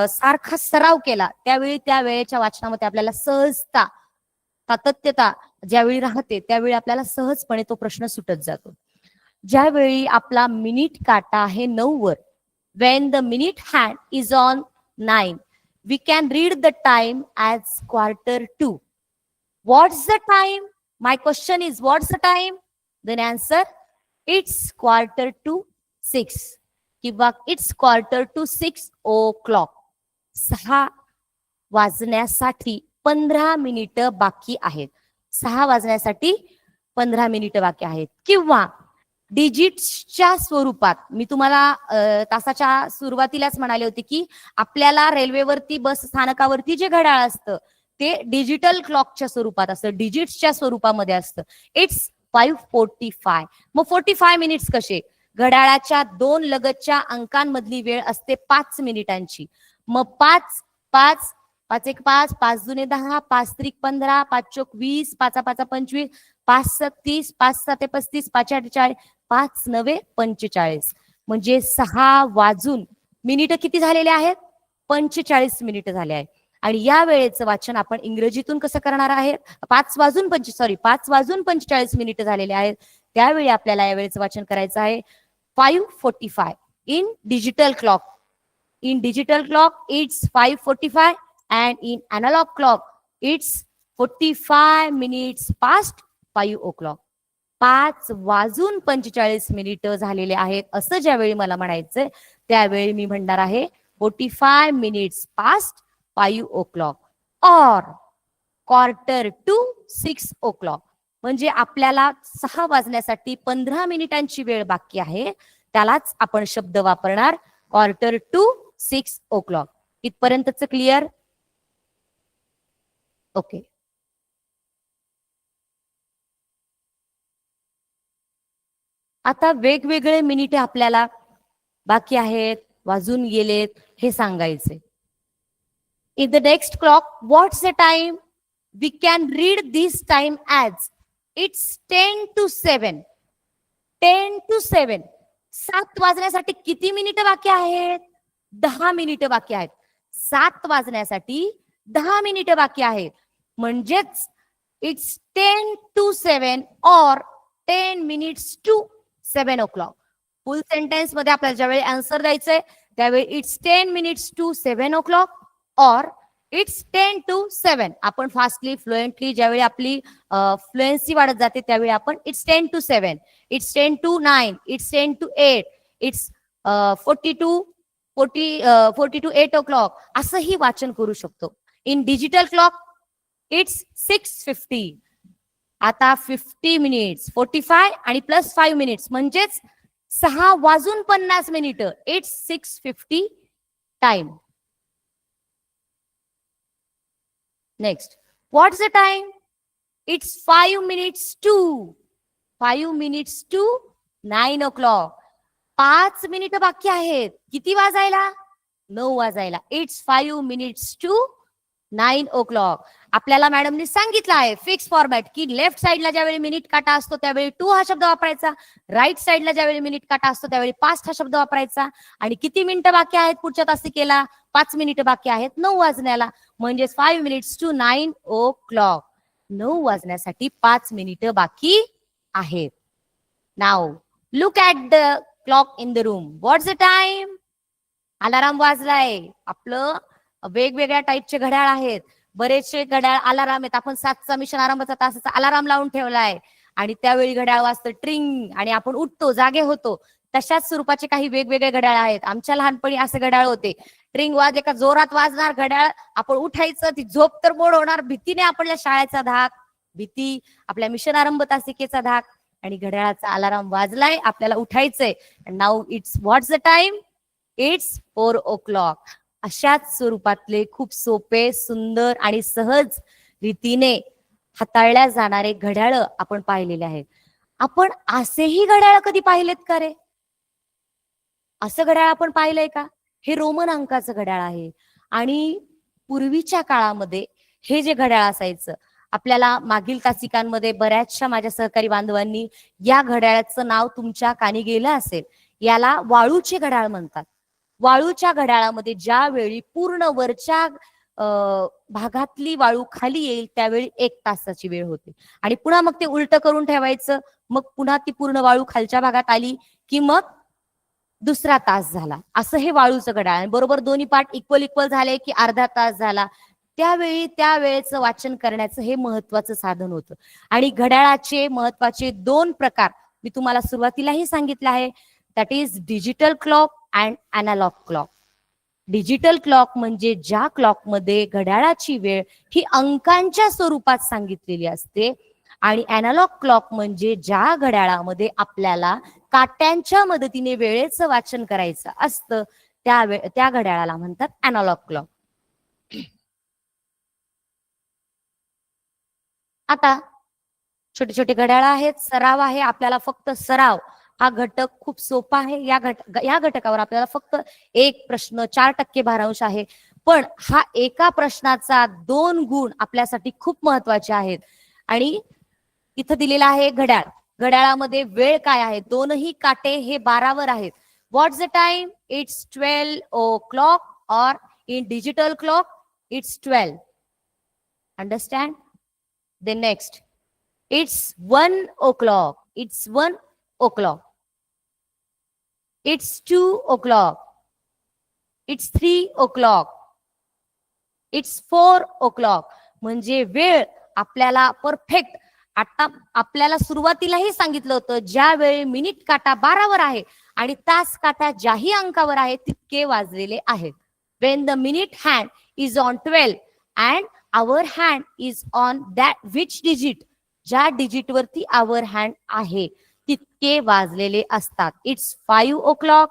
सारखा सराव केला त्यावेळी त्या वेळेच्या वाचनामध्ये आपल्याला सहजता, सातत्यता ज्यावेळी राहते त्यावेळी आपल्याला सहजपणे तो प्रश्न सुटत जातो. ज्यावेळी आपला मिनिट काटा आहे 9 वर, when the minute hand is on 9, we can read the time as 1:45. What's the time? My question is, what's the time? Then answer, it's 5:45 किंवा it's 5:45 o'clock. 6 वाजण्यासाठी 15 मिनिटं बाकी आहेत. 6 वाजण्यासाठी 15 मिनिटं बाकी आहेत. किंवा डिजिट्सच्या स्वरूपात मी तुम्हाला तासाच्या सुरुवातीलाच म्हणाले होते की आपल्याला रेल्वेवरती, बस स्थानकावरती जे घड्याळ असतं ते डिजिटल क्लॉकच्या स्वरूपात असतं, डिजिट्सच्या स्वरूपामध्ये असतं. इट्स 5:45. मग 45 मिनिट्स कसे? घड्याळाच्या दोन लगतच्या अंकांमधली वेळ असते 5 मिनिटांची. मग 5 5 5 1 5 5 दुने 10 5 त्रिक 15 5 चोक 20 5 5 25 5 7 30 5 7 35 5 8 40 5 9 45. म्हणजे 6 वाजून मिनिटं किती झालेले आहेत? 45 मिनिटं झाले आहेत. आणि या वेळेचं वाचन आपण इंग्रजीतून कसं करणार आहे? 5 वाजून 45 मिनिटं झालेले आहेत. त्यावेळी आपल्याला या वेळेचं वाचन करायचं आहे 5:45 in digital clock. In digital clock, it's 5:45 and in analog clock, it's 45 minutes past 5 o'clock. 5 वाजून 45 मिनिटं झालेले आहेत असं ज्यावेळी मला म्हणायचंय त्यावेळी मी म्हणणार आहे 45 minutes past 5 o'clock or 5:45 o'clock. म्हणजे आपल्याला 6 वाजण्यासाठी 15 मिनिटांची वेळ बाकी आहे, त्यालाच आपण शब्द वापरणार 5:45 o'clock. इथपर्यंतच क्लिअर? ओके. आता वेगवेगळे मिनिटे आपल्याला बाकी आहेत, वाजून गेलेत हे सांगायचे. In the next clock, what's the time? We can read this time as it's 10 to 7. 10 to 7. 7 वाजण्यासाठी किती मिनिटं बाकी आहेत? 10 मिनिटं बाकी आहेत. 7 वाजण्यासाठी 10 मिनिटं बाकी आहेत. म्हणजेच it's 10 to 7 or 10 minutes to 7 o'clock. Full sentence मध्ये आपल्याला ज्यावेळी आन्सर द्यायचंय त्यावेळी it's 10 minutes to 7 o'clock or it's 10 to 7. आपण फास्टली फ्लुएंटली ज्यावेळी आपली फ्लुएन्सी वाढत जाते त्यावेळी आपण it's 10 to 7, it's 10 to 9, it's 10 to 8, it's 40 to 8 o'clock असंही वाचन करू शकतो. In digital clock it's 6:50. आता 50 मिनिट्स 45 आणि प्लस 5 मिनिट्स म्हणजेच 6 वाजून 50 मिनिटं. It's 6:50 time. Next, what's the time? It's 5 minutes to 9 o'clock. 5 मिनिटं बाकी आहेत. किती वाजायला? 9 वाजायला. It's 5 minutes to 9 o'clock. आपल्याला मॅडमनी सांगितलं आहे फिक्स फॉर्मॅट की लेफ्ट साइडला ज्यावेळी मिनिट काटा असतो त्यावेळी 2 हा शब्द वापरायचा, राईट साइडला ज्यावेळी मिनिट काटा असतो त्यावेळी 5 हा शब्द वापरायचा. आणि किती मिनिटं बाकी आहेत पुढच्या तासिकेला? 5 मिनिटं बाकी आहेत 9 वाजण्याला. म्हणजे 5 minutes to 9 o'clock. 9 वाजण्यासाठी 5 मिनिटं बाकी आहेत. Now look at the clock in the room. What's the time? Alarm वाजलाय. आपलं वेगवेगळ्या टाईपचे घड्याळ आहेत, बरेचसे घड्याळ अलाराम आहेत. आपण 7चा मिशन आरंभाचा तासाचा अलाराम लावून ठेवलाय आणि त्यावेळी घड्याळ वाजतं ट्रिंग आणि आपण उठतो, जागे होतो. तशाच स्वरूपाचे काही वेगवेगळे घड्याळ आहेत. आमच्या लहानपणी असे घड्याळ होते, ट्रिंग वाजले का जोरात वाजणार घड्याळ, आपण उठायचं, ती झोप तर मोड होणार, भीतीने आपल्या शाळेचा धाक, भीती, आपल्या मिशन आरंभ तासिकेचा धाक, आणि घड्याळाचा अलाराम वाजलाय, आपल्याला उठायचंय. Now it's what's the time? It's 4 o'clock. अशाच स्वरूपातले खूप सोपे, सुंदर आणि सहज रीतीने हाताळल्या जाणारे घड्याळ आपण पाहिलेले आहेत. आपण असेही घड्याळ कधी पाहिलेत का रे? असं घड्याळ आपण पाहिलंय का? हे रोमन अंकाचं घड्याळ आहे. आणि पूर्वीच्या काळामध्ये हे जे घड्याळ असायचं, आपल्याला मागील तासिकांमध्ये बऱ्याचशा माझ्या सहकारी बांधवांनी या घड्याळाचं नाव तुमच्या कानी गेलं असेल. याला वाळूचे घड्याळ म्हणतात. वाळूच्या घड्याळामध्ये ज्यावेळी पूर्ण वरच्या भागातली वाळू खाली येईल त्यावेळी 1 तासाची वेळ होते आणि पुन्हा मग ते उलट करून ठेवायचं. मग पुन्हा ती पूर्ण वाळू खालच्या भागात आली की मग दुसरा तास झाला. असं हे वाळूचं घड्याळ. बरोबर दोन्ही पार्ट इक्वल झाले की अर्धा तास झाला. त्यावेळी त्या वेळेचं वाचन करण्याचं हे महत्वाचं साधन होतं. आणि घड्याळाचे महत्वाचे 2 प्रकार मी तुम्हाला सुरुवातीलाही सांगितलं आहे. That is digital clock and analog clock. Digital clock म्हणजे ज्या क्लॉकमध्ये घड्याळाची वेळ ही अंकांच्या स्वरूपात सांगितलेली असते, आणि अॅनालॉग क्लॉक म्हणजे ज्या घड्याळामध्ये आपल्याला काट्यांच्या मदतीने वेळेचं वाचन करायचं असतं त्या घड्याळाला म्हणतात अॅनालॉग क्लॉक. आता छोटे छोटे घड्याळ आहेत, सराव आहे, आपल्याला फक्त सराव हा घटक खूप सोपा आहे. या घटकावर आपल्याला फक्त एक प्रश्न 4% भारांश आहे, पण हा एका प्रश्नाचा 2 गुण आपल्यासाठी खूप महत्वाचे आहेत. आणि इथं दिलेला आहे घड्याळ, घड्याळामध्ये वेळ काय आहे, दोनही काटे हे 12 वर आहेत. What's the time? It's 12 o'clock or in digital clock it's 12. Understand? Then next, it's 1 o'clock. It's 1 o'clock. It's 2 o'clock. It's 3 o'clock. It's 4 o'clock. म्हणजे वेळ आपल्याला परफेक्ट, आता आपल्याला सुरुवातीलाही सांगितलं होतं, ज्या वेळी मिनिट काटा 12 वर आहे आणि तास काटा ज्याही अंकावर आहे तितके वाजलेले आहेत. When the minute hand is on 12 and our hand is on that which digit, ज्या डिजिट वरती our hand आहे तितके वाजलेले असतात. It's 5 o'clock.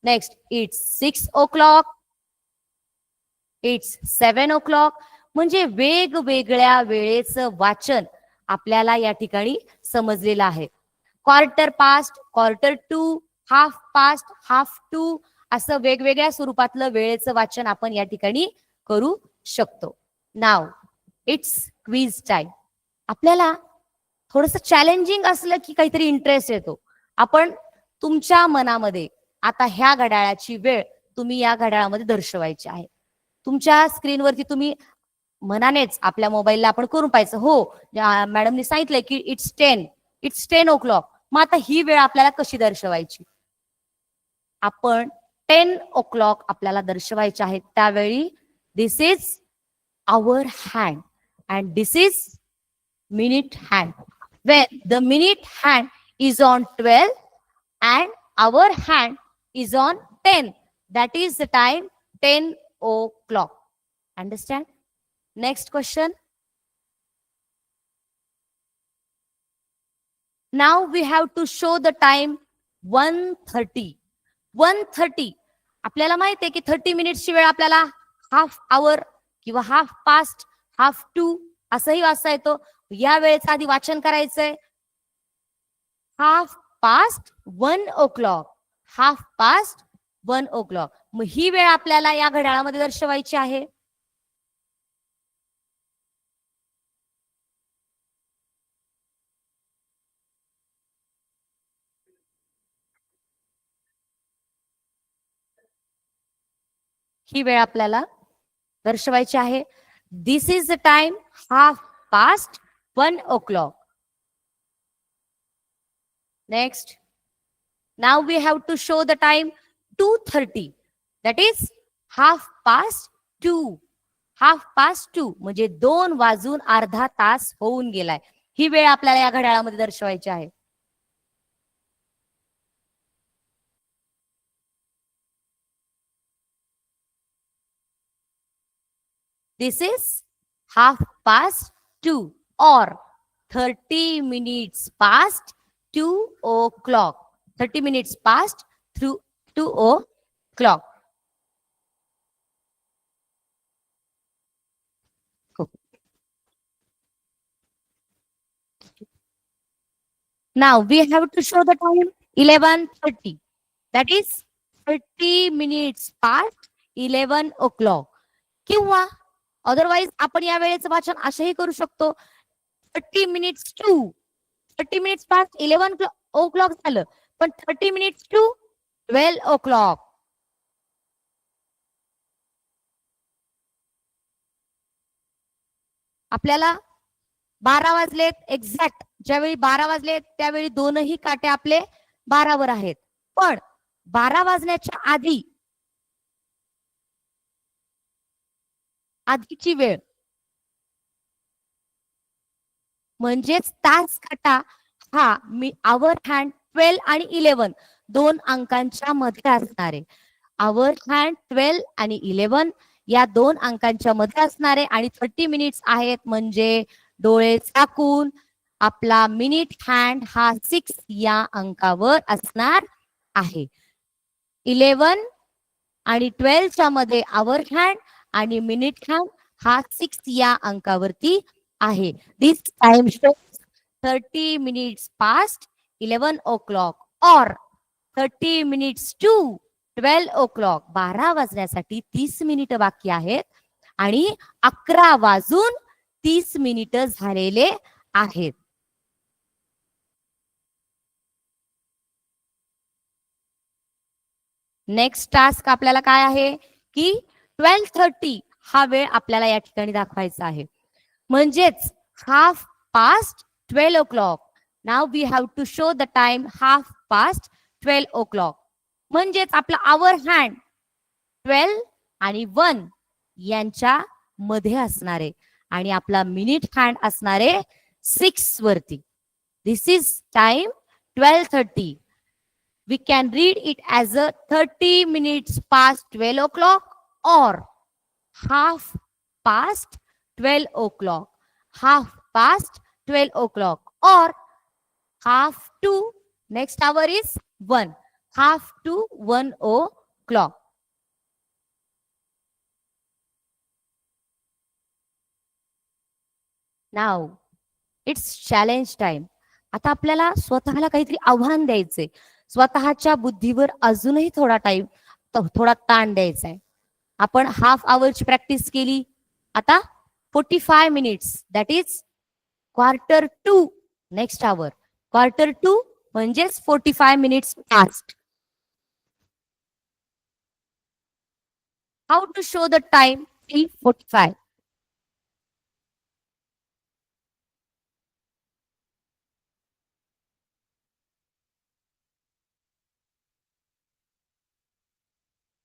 Next, it's 6 o'clock. It's 7 o'clock. म्हणजे वेगवेगळ्या वेळेचं वाचन आपल्याला या ठिकाणी समजलेलं आहे. Quarter past, quarter to, half past, half to, असं वेगवेगळ्या स्वरूपातलं वेळेचं वाचन आपण या ठिकाणी करू शकतो. नाव इट्स क्विज टाइम. आपल्याला थोडस चॅलेंजिंग असलं की काहीतरी इंटरेस्ट येतो. आपण तुमच्या मनामध्ये आता ह्या घड्याळाची वेळ तुम्ही या घड्याळामध्ये दर्शवायची आहे. तुमच्या स्क्रीनवरती तुम्ही मनानेच आपल्या मोबाईलला आपण करून पाहायचं, हो मॅडमनी सांगितलंय की इट्स 10 o'clock. मग आता ही वेळ आपल्याला कशी दर्शवायची? आपण 10 o'clock आपल्याला दर्शवायचे आहे. त्यावेळी this is hour hand and this is minute hand. When the minute hand is on 12 and our hand is on 10, that is the time 10 o'clock. Understand? Next question. Now we have to show the time 1:30. 1:30. आपल्याला माहिती आहे की 30 मिनिट्सची वेळ आपल्याला half hour किंवा half past, half to असंही वाचता येतो. या वेळेचं आधी वाचन करायचंय. Half past 1 o'clock. Half past 1 o'clock. मग ही वेळ आपल्याला या घड्याळामध्ये दर्शवायची आहे. ही वेळ आपल्याला दर्शवायची आहे. This is the time half past 1 o'clock. Next, now we have to show the time 2:30. That is half past 2. Half past 2 म्हणजे 2 वाजून अर्धा तास होऊन गेलाय. ही वेळ आपल्याला या घड्याळामध्ये दर्शवायची आहे. This is half past 2 or 30 minutes past 2 o'clock. 30 minutes past 2 o'clock. Now we have to show the time 11:30. That is 30 minutes past 11 o'clock. किंवा अदरवाइज आपण या वेळेचं वाचन असंही करू शकतो. 30 minutes to 30 minutes past 11 o'clock झालं, पण 30 minutes to 12 o'clock. आपल्याला 12 वाजलेत एक्झॅक्ट. ज्यावेळी 12 वाजलेत त्यावेळी दोनही काटे आपले 12 वर आहेत. पण 12 वाजण्याच्या आधीची वेळ म्हणजेच तास काटा हा आवर हँड 12 आणि 11 दोन अंकांच्या मध्ये असणारे. आवर हँड 12 आणि 11 या 2 अंकांच्या मध्ये असणारे आणि 30 मिनिट्स आहेत. म्हणजे डोळे झाकून आपला मिनिट हँड हा 6 या अंकावर असणार आहे. 11 आणि 12 च्या मध्ये आवर हँड आणि मिनिट हँड हा 6 या अंकावरती आहे. दिस time shows 30 minutes past 11 o'clock or 30 minutes to 12 o'clock. 12 वाजण्यासाठी 30 मिनिटं बाकी आहेत आणि 11 वाजून 30 मिनिटं झालेले आहेत. नेक्स्ट टास्क आपल्याला काय आहे की 12:30 हा वेळ आपल्याला या ठिकाणी दाखवायचा आहे. म्हणजेच half past 12 o'clock. Now we have to show the time half past 12 o'clock. म्हणजेच आपला आवर हँड 12 आणि 1 यांच्या मध्ये असणारे आणि आपला मिनिट हँड असणारे 6 वरती. दिस is time 12:30. We can read it as a 30 minutes past 12 o'clock or half past 12 o'clock, half past 12 o'clock or half to, next hour is 1, half to 1 o'clock. Now it's challenge time. आता आपल्याला स्वतःला काहीतरी आव्हान द्यायचंय. स्वतःच्या बुद्धीवर अजूनही थोडा टाइम, थोडा ताण द्यायचा आहे. आपण हाफ आवरची प्रॅक्टिस केली. आता 45 minutes, that is Q2 next hour. Q2 म्हणजेच 45 minutes past. How to show the time till 45.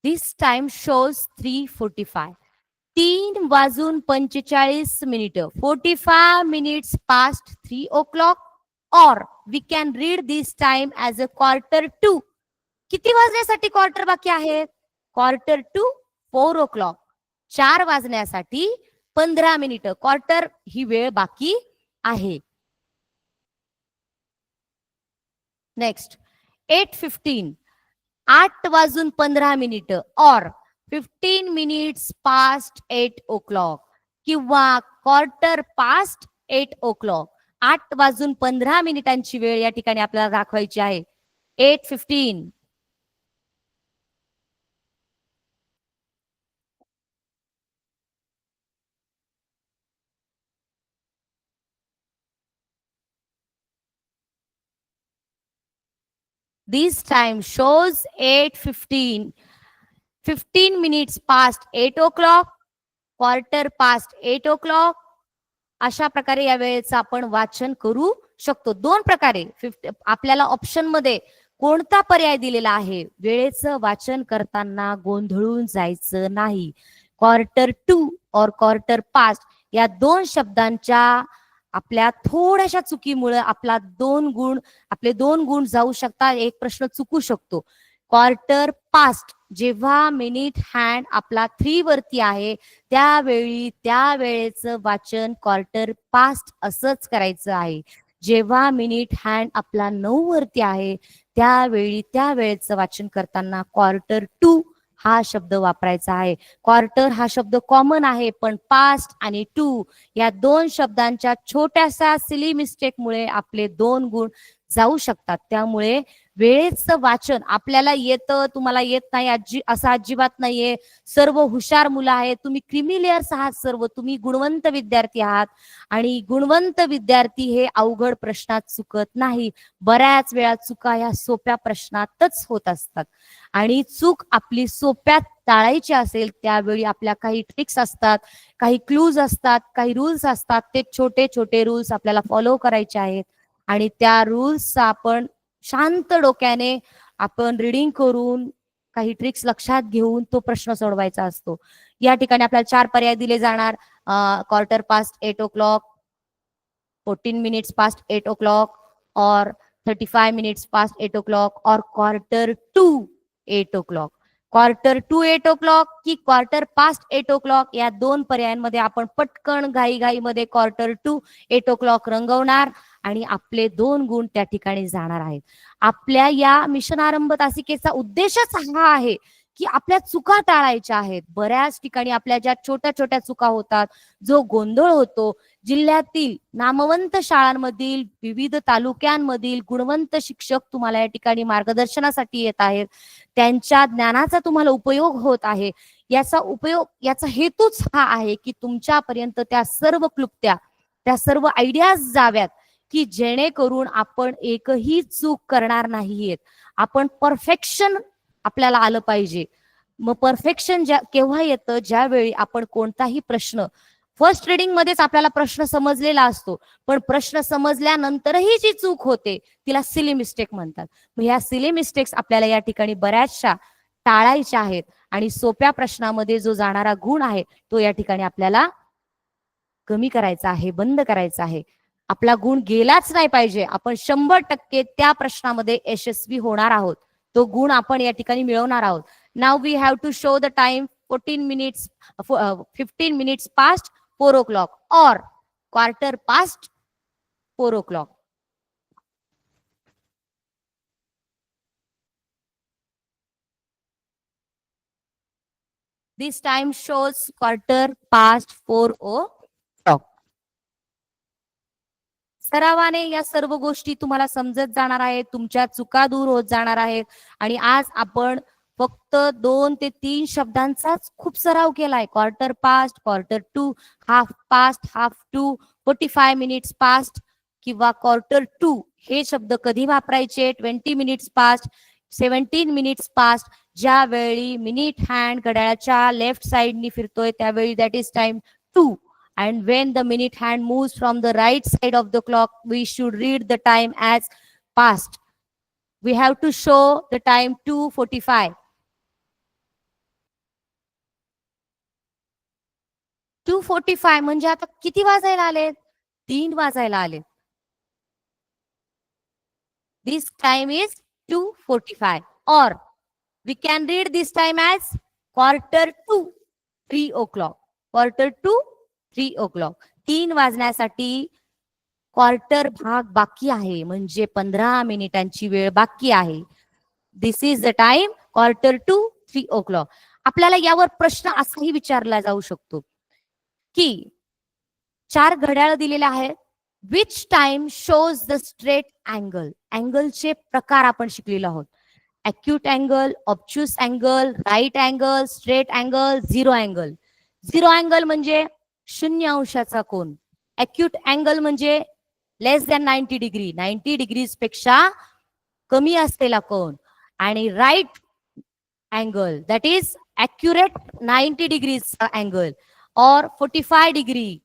This time shows 3:45. 3 वाजून 45 मिनिटं. 45 minutes past 3 o'clock or we can read this time as a Q2. किती वाजण्यासाठी quarter बाकी आहेत? Q2 4 o'clock. 4 वाजण्यासाठी 15 मिनिटं. Quarter ही वेळ बाकी आहे. नेक्स्ट 8:15. 8 वाजून 15 मिनिटं और 15 minutes past 8 o'clock किंवा क्वार्टर पास्ट 8 o'clock. 8 वाजून 15 मिनिटांची वेळ या ठिकाणी आपल्याला दाखवायची आहे. 8:15. This time shows 8:15. 15 minutes past 8 o'clock, quarter past 8 o'clock. अशा प्रकारे या वेळेचं आपण वाचन करू शकतो. 2 प्रकारे आपल्याला ऑप्शन मध्ये कोणता पर्याय दिलेला आहे? वेळेचं वाचन करताना गोंधळून जायचं नाही. Q2 और क्वार्टर पास्ट या 2 शब्दांच्या आपल्या थोड्याशा चुकीमुळे आपले 2 गुण जाऊ शकतात. एक प्रश्न चुकू शकतो. क्वार्टर पास्ट जेव्हा मिनिट हँड आपला 3 वरती आहे त्यावेळी त्या वेळेचं वाचन क्वार्टर पास्ट असंच करायचं आहे. जेव्हा मिनिट हँड आपला 9 वरती आहे त्यावेळी त्या वेळेचं वाचन करताना Q2 हा शब्द वापरायचा आहे. क्वार्टर हा शब्द कॉमन आहे पण पास्ट आणि टू या 2 शब्दांच्या छोट्याशा सिली मिस्टेकमुळे आपले 2 गुण जाऊ शकतात. त्यामुळे वेळेचं वाचन आपल्याला येतं, तुम्हाला येत नाही असं अजिबात नाहीये. सर्व हुशार मुलं आहेत, तुम्ही क्रीमी लेयर्स आहात, सर्व तुम्ही गुणवंत विद्यार्थी आहात आणि गुणवंत विद्यार्थी हे अवघड प्रश्नात चुकत नाही. बऱ्याच वेळा चुका ह्या सोप्या प्रश्नातच होत असतात आणि चूक आपली सोप्यात टाळायची असेल त्यावेळी आपल्या काही ट्रिक्स असतात, काही क्लूज असतात, काही रूल्स असतात. ते छोटे छोटे रूल्स आपल्याला फॉलो करायचे आहेत आणि त्या रूल्सचा आपण शांत डोक्याने आपण रीडिंग करून काही ट्रिक्स लक्षात घेऊन तो प्रश्न सोडवायचा असतो. या ठिकाणी आपल्याला 4 पर्याय दिले जाणार. Quarter past 8 o'clock, 14 minutes past 8 o'clock और 35 minutes past 8 o'clock और Q2 8 o'clock. Q2 8 o'clock की क्वार्टर पास्ट 8 o'clock या 2 पर्यायांमध्ये आपण पटकन घाईघाईमध्ये Q2 8 o'clock रंगवणार आणि आपले 2 गुण त्या ठिकाणी जाणार आहेत. आपल्या या मिशन आरंभ तासिकेचा उद्देशच हा आहे की आपल्या चुका टाळायच्या आहेत. बऱ्याच ठिकाणी आपल्या ज्या छोट्या छोट्या चुका होतात, जो गोंधळ होतो, जिल्ह्यातील नामवंत शाळांमधील विविध तालुक्यांमधील गुणवंत शिक्षक तुम्हाला या ठिकाणी मार्गदर्शनासाठी येत आहेत. त्यांच्या ज्ञानाचा तुम्हाला उपयोग होत आहे. याचा हेतूच हा आहे की तुमच्यापर्यंत त्या सर्व क्लुप्त्या, त्या सर्व आयडियाज जाव्यात, की जेणेकरून आपण एकही चूक करणार नाहीयेत. आपण परफेक्शन आपल्याला आलं पाहिजे. मग परफेक्शन केव्हा येतं, ज्यावेळी आपण कोणताही प्रश्न फर्स्ट रिडिंग मध्येच आपल्याला प्रश्न समजलेला असतो, पण प्रश्न समजल्यानंतरही जी चूक होते तिला सिली मिस्टेक म्हणतात. मग ह्या सिली मिस्टेक्स आपल्याला या ठिकाणी बऱ्याचशा टाळायच्या आहेत आणि सोप्या प्रश्नामध्ये जो जाणारा गुण आहे तो या ठिकाणी आपल्याला कमी करायचा आहे, बंद करायचा आहे. आपला गुण गेलाच नाही पाहिजे. आपण 100% त्या प्रश्नामध्ये यशस्वी होणार आहोत. तो गुण आपण या ठिकाणी मिळवणार आहोत. Now we have to show the time 15 minutes past 4 o'clock or quarter past 4 o'clock. This time shows quarter past 4 o'clock. सरावाने या सर्व गोष्टी तुम्हाला समजत जाणार आहेत, तुमच्या चुका दूर होत जाणार आहेत. आणि आज आपण फक्त 2 ते 3 शब्दांचाच खूप सराव केलाय. Quarter past, quarter to, half past, half to, 45 minutes past किंवा क्वार्टर टू हे शब्द कधी वापरायचे, 20 मिनिट्स पास्ट, 17 मिनिट्स पास्ट. ज्यावेळी मिनिट हँड घड्याळाच्या लेफ्ट साइडनी फिरतोय त्यावेळी that is time 2. And when the minute hand moves from the right side of the clock, we should read the time as past. We have to show the time 2:45. 2:45 म्हणजे आता किती वाजायला आले? 3 वाजायला आले. This time is 2:45 or we can read this time as quarter to 3 o'clock. Quarter to 3 o'clock. 3 वाजण्यासाठी quarter भाग बाकी आहे, म्हणजे 15 मिनिटांची वेळ बाकी आहे. This is the time quarter to 3 o'clock. आपल्याला यावर प्रश्न असाही विचारला जाऊ शकतो की 4 घड्याळ दिलेले आहेत. Which time shows the straight angle. अँगलचे प्रकार आपण शिकलेलो आहोत. Acute angle, obtuse angle, right angle, straight angle, zero angle. Zero angle म्हणजे 0 अंशाचा कोन. अॅक्यूट अँगल म्हणजे लेस दॅन 90 डिग्री, 90 डिग्रीज पेक्षा कमी असलेला कोन. आणि right angle that is accurate 90 degrees angle और 45 डिग्री.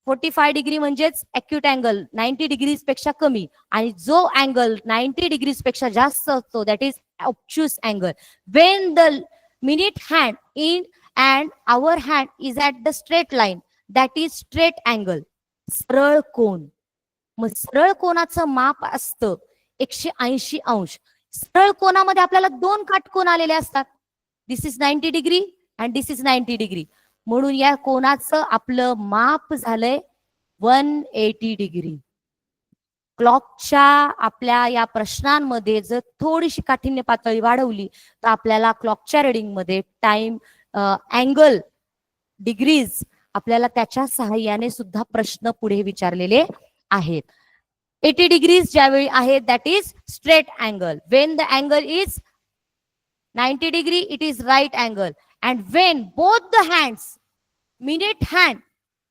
45 डिग्री म्हणजेच ॲक्यूट अँगल 90 डिग्रीज पेक्षा कमी. आणि जो अँगल 90 डिग्रीज पेक्षा जास्त असतो that is obtuse angle. When the minute hand in and our hand is at the straight line, that is straight angle. सरळ कोन. मग सरळ कोनाचं माप असतं 180 अंश. सरळ कोनामध्ये आपल्याला 2 काटकोन आलेले असतात. This is 90 degree and this is 90 degree. म्हणून या कोनाचं आपलं माप झालंय 180 डिग्री. क्लॉकच्या आपल्या या प्रश्नांमध्ये जर थोडीशी काठिण्य पातळी वाढवली तर आपल्याला क्लॉकच्या रिडिंगमध्ये टाइम अँगल डिग्रीज आपल्याला त्याच्या सहाय्याने सुद्धा प्रश्न पुढे विचारलेले आहेत. 80 डिग्रीज ज्यावेळी आहेत that is straight angle. When the angle is 90 degree it is right angle. And when both the hands, minute hand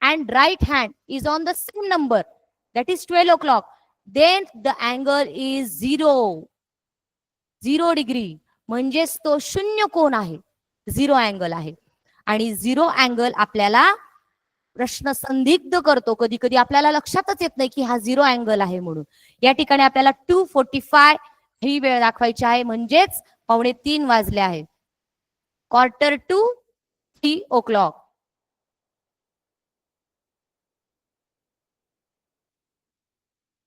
and right hand is on the same number that is 12 o'clock, then the angle is 0 degree. म्हणजेच तो 0 कोन आहे, 0 angle आहे. आणि 0 angle आपल्याला प्रश्न संदिग्ध करतो. कधी कधी आपल्याला लक्षातच येत नाही की हा 0 अँगल आहे म्हणून. या ठिकाणी आपल्याला 2:45 ही वेळ दाखवायची आहे, म्हणजेच 2:45 वाजले आहेत. Quarter to 3 o'clock.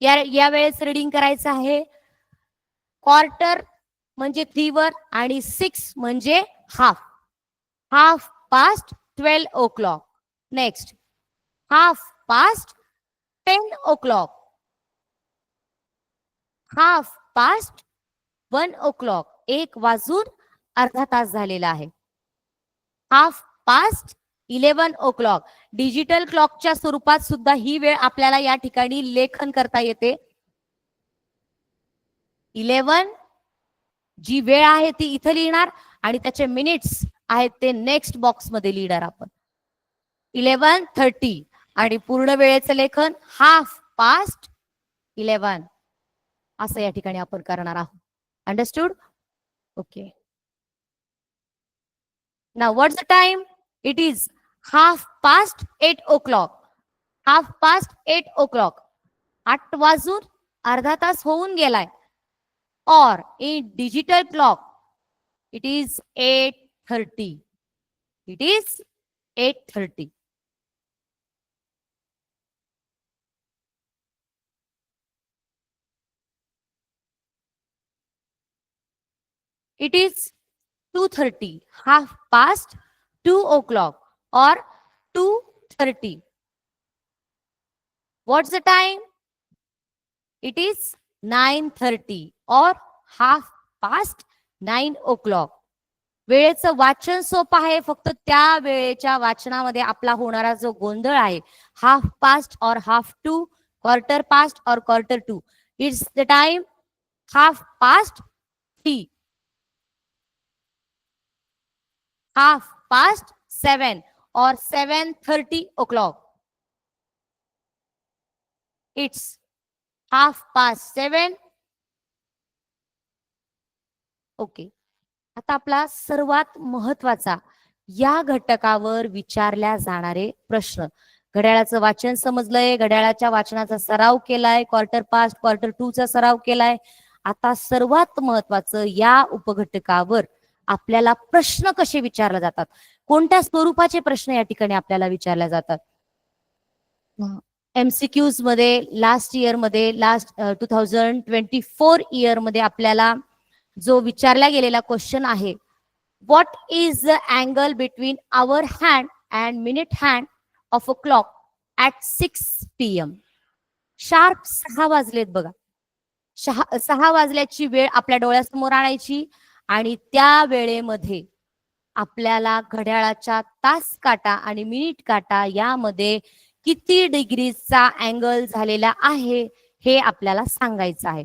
या वेळेस रिडिंग करायचं आहे. क्वार्टर म्हणजे 3 वर आणि 6 म्हणजे half. Half past 12 o'clock. Next half past 10 o'clock. Half past 1 o'clock. 1 वाजून अर्धा तास झालेला आहे. 11:30 डिजिटल क्लॉकच्या स्वरूपात सुद्धा ही वेळ आपल्याला या ठिकाणी लेखन करता येते. 11 जी वेळ आहे ती इथं लिहिणार आणि त्याचे मिनिट्स आहेत ते नेक्स्ट बॉक्स मध्ये लिहिणार आपण. 11:30 आणि पूर्ण वेळेचं लेखन 11:30 असं या ठिकाणी आपण करणार आहोत. Understood? Okay. Now what's the time? It is 8:30. 8:30. 8 वाजून अर्धा तास होऊन गेलाय. Or in digital clock, it is 8:30. It is 8:30. It is 2:30. 2:30 or 2:30. What's the time? It is 9:30 or 9:30. वेळेचं वाचन सोपं आहे, फक्त त्या वेळेच्या वाचनामध्ये आपला होणारा जो गोंधळ आहे, 1/2 or 1/2, 1/4 or 1/4. It's the time 3:30. 7:30 or 7:30. It's 7:30. Okay. आता आपला सर्वात महत्वाचा या घटकावर विचारल्या जाणारे प्रश्न. घड्याळाचं वाचन समजलंय, घड्याळाच्या वाचनाचा सराव केलाय, 1/4, 1/4चा सराव केलाय. आता सर्वात महत्वाचं या उपघटकावर आपल्याला प्रश्न कसे विचारले जातात, कोणत्या स्वरूपाचे प्रश्न या ठिकाणी आपल्याला विचारले जातात. MCQs मध्ये लास्ट 2024 इयर मध्ये आपल्याला जो विचारला गेलेला क्वेश्चन आहे, what is the angle between our hand and minute hand of a clock at 6 PM. Sharp 6 वाजलेत बघा. 6 वाजल्याची वेळ आपल्या डोळ्यासमोर आणायची आणि त्या वेळेमध्ये आपल्याला घड्याळाच्या तास काटा आणि मिनिट काटा यामध्ये किती डिग्रीचा अँगल झालेला आहे हे आपल्याला सांगायचं आहे.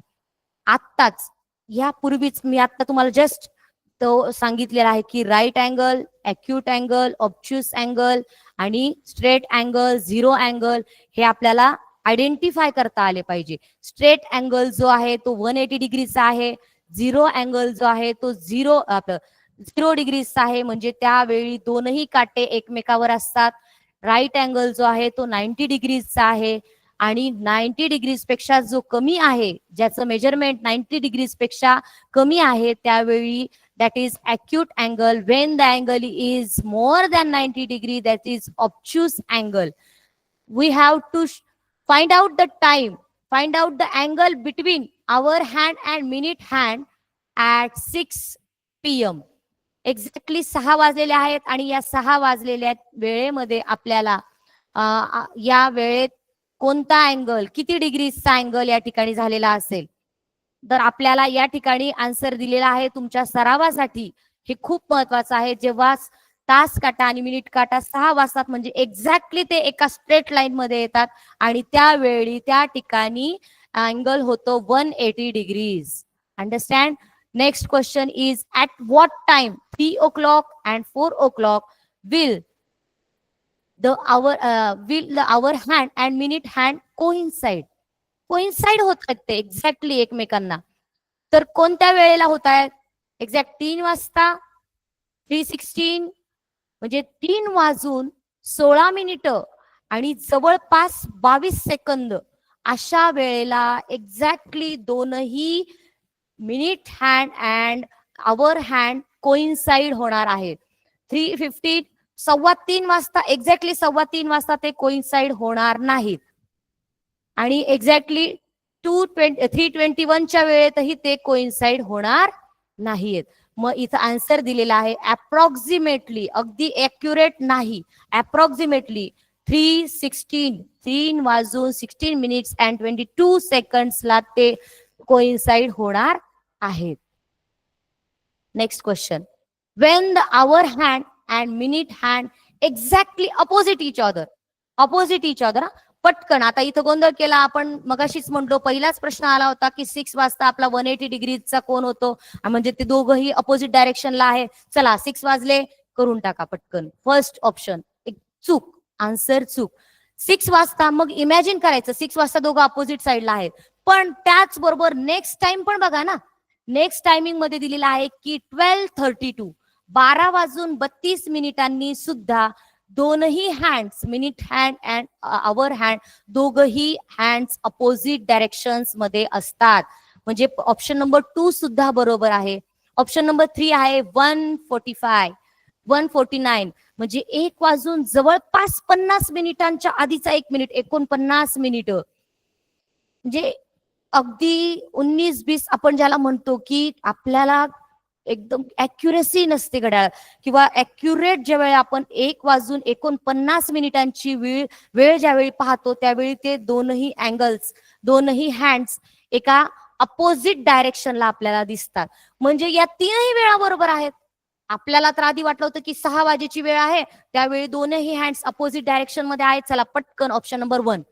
आत्ताच यापूर्वीच मी आता तुम्हाला जस्ट तो सांगितलेला आहे की right angle, acute angle, obtuse angle आणि स्ट्रेट अँगल, झिरो अँगल हे आपल्याला आयडेंटिफाय करता आले पाहिजे. स्ट्रेट अँगल जो आहे तो 180 डिग्रीचा आहे, झिरो अँगल जो आहे तो 0 डिग्रीचा आहे, म्हणजे त्यावेळी दोनही काटे एकमेकावर असतात. राईट अँगल जो आहे तो 90 डिग्रीचा आहे आणि 90 डिग्रीज पेक्षा जो कमी आहे, ज्याचं मेजरमेंट 90 डिग्रीज पेक्षा कमी आहे, त्यावेळी that is acute angle. When the angle is more than 90 degree, that is obtuse angle. We have to find out the time, find out the angle between our hand and minute hand at 6 PM. Exactly 6 वाजलेले आहेत आणि या 6 वाजलेल्या वेळेमध्ये आपल्याला या वेळेत कोणता angle, किती डिग्रीचा अँगल या ठिकाणी झालेला असेल. तर आपल्याला या ठिकाणी आन्सर दिलेला आहे तुमच्या सरावासाठी. हे खूप महत्वाचं आहे. जेव्हा तास काटा आणि मिनिट काटा 6 वाजतात म्हणजे एक्झॅक्टली ते एका स्ट्रेट लाईन मध्ये येतात आणि त्यावेळी त्या ठिकाणी अँगल होतो 180 degrees. Understand? Next question is at what time 3 o'clock and 4 o'clock will the hour hand and minute hand coincide होत आहेत ते एक्झॅक्टली एकमेकांना. तर कोणत्या वेळेला होत आहेत? एक्झॅक्ट 3 वाजता 3:16 म्हणजे 3 वाजून 16 मिनिटं आणि जवळपास 22 सेकंद अशा वेळेला एक्झॅक्टली दोनही minute hand and hour hand coincide होणार आहेत. 3:15 3:15 वाजता एक्झॅक्टली 3:15 वाजता ते कोइन्साइड होणार नाहीत आणि एक्झॅक्टली 3:21च्या वेळेतही ते कोइन्साइड होणार नाहीत. मग इथं आन्सर दिलेला आहे अप्रॉक्सिमेटली, अगदी ॲक्युरेट नाही, अप्रॉक्सिमेटली 3:16 3 वाजून 16 मिनिट्स अँड 22 सेकंड्सला ते कोइन्साइड होणार आहेत. Next question, when the hour hand and minute hand exactly opposite each other. Opposite each other. पटकन आता इथं गोंधळ केला आपण. मगाशीच म्हणतो पहिलाच प्रश्न आला होता की 6 वाजता आपला 180 डिग्रीचा कोण होतो, म्हणजे ते दोघंही अपोजिट डायरेक्शनला आहे. चला 6 वाजले, करून टाका पटकन. फर्स्ट ऑप्शन एक चूक, आन्सर चूक. 6 वाजता मग इमॅजिन करायचं 6 वाजता दोघं अपोजिट साईडला आहेत, पण त्याच बरोबर नेक्स्ट टाइम पण बघा ना. नेक्स्ट टायमिंग मध्ये दिलेला आहे की 12:32, 12:32 सुद्धा दोनही hands, minute hand and hour hand, दोघही हँड्स अपोजिट डायरेक्शन्स मध्ये असतात. म्हणजे ऑप्शन नंबर 2 सुद्धा बरोबर आहे. ऑप्शन नंबर 3 आहे 1:45, 1:49, म्हणजे 1 वाजून जवळपास 50 मिनिटांच्या आधीचा 1 मिनिट, 49 मिनिट. म्हणजे अगदी 19-20 आपण ज्याला म्हणतो की आपल्याला एकदम ऍक्युरेसी नसते घड्याळ, किंवा ऍक्युरेट ज्यावेळी आपण 1 वाजून 49 मिनिटांची वेळ ज्यावेळी पाहतो त्यावेळी ते दोनही अँगल्स, दोनही हँड्स एका अपोजिट डायरेक्शनला आपल्याला दिसतात. म्हणजे या तीनही वेळा बरोबर आहेत. आपल्याला तर आधी वाटलं होतं की 6 वाजेची वेळ आहे, त्यावेळी दोनही हँड्स अपोजिट डायरेक्शन मध्ये आहेत. चला पटकन ऑप्शन नंबर 1.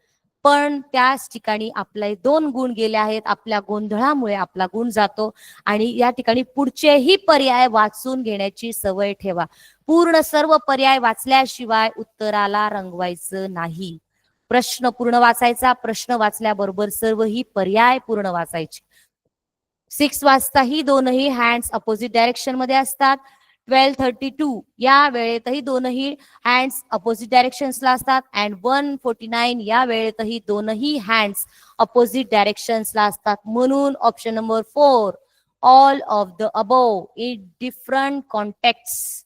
पण त्याच ठिकाणी आपले 2 गुण गेले आहेत. आपल्या गोंधळामुळे आपला गुण जातो. आणि या ठिकाणी पुढचेही पर्याय वाचून घेण्याची सवय ठेवा. पूर्ण सर्व पर्याय वाचल्याशिवाय उत्तराला रंगवायचं नाही. प्रश्न पूर्ण वाचायचा, प्रश्न वाचल्याबरोबर सर्वही पर्याय पूर्ण वाचायचे. 6 वाजता ही दोनही हँड्स अपोजिट डायरेक्शन मध्ये असतात. 12:32 या वेळेतही दोनही हँड्स अपोजिट डायरेक्शन्सला असतात. अँड 1:49 या वेळेतही दोनही हँड्स अपोजिट डायरेक्शन्सला असतात. म्हणून option number 4, all of the above in different context,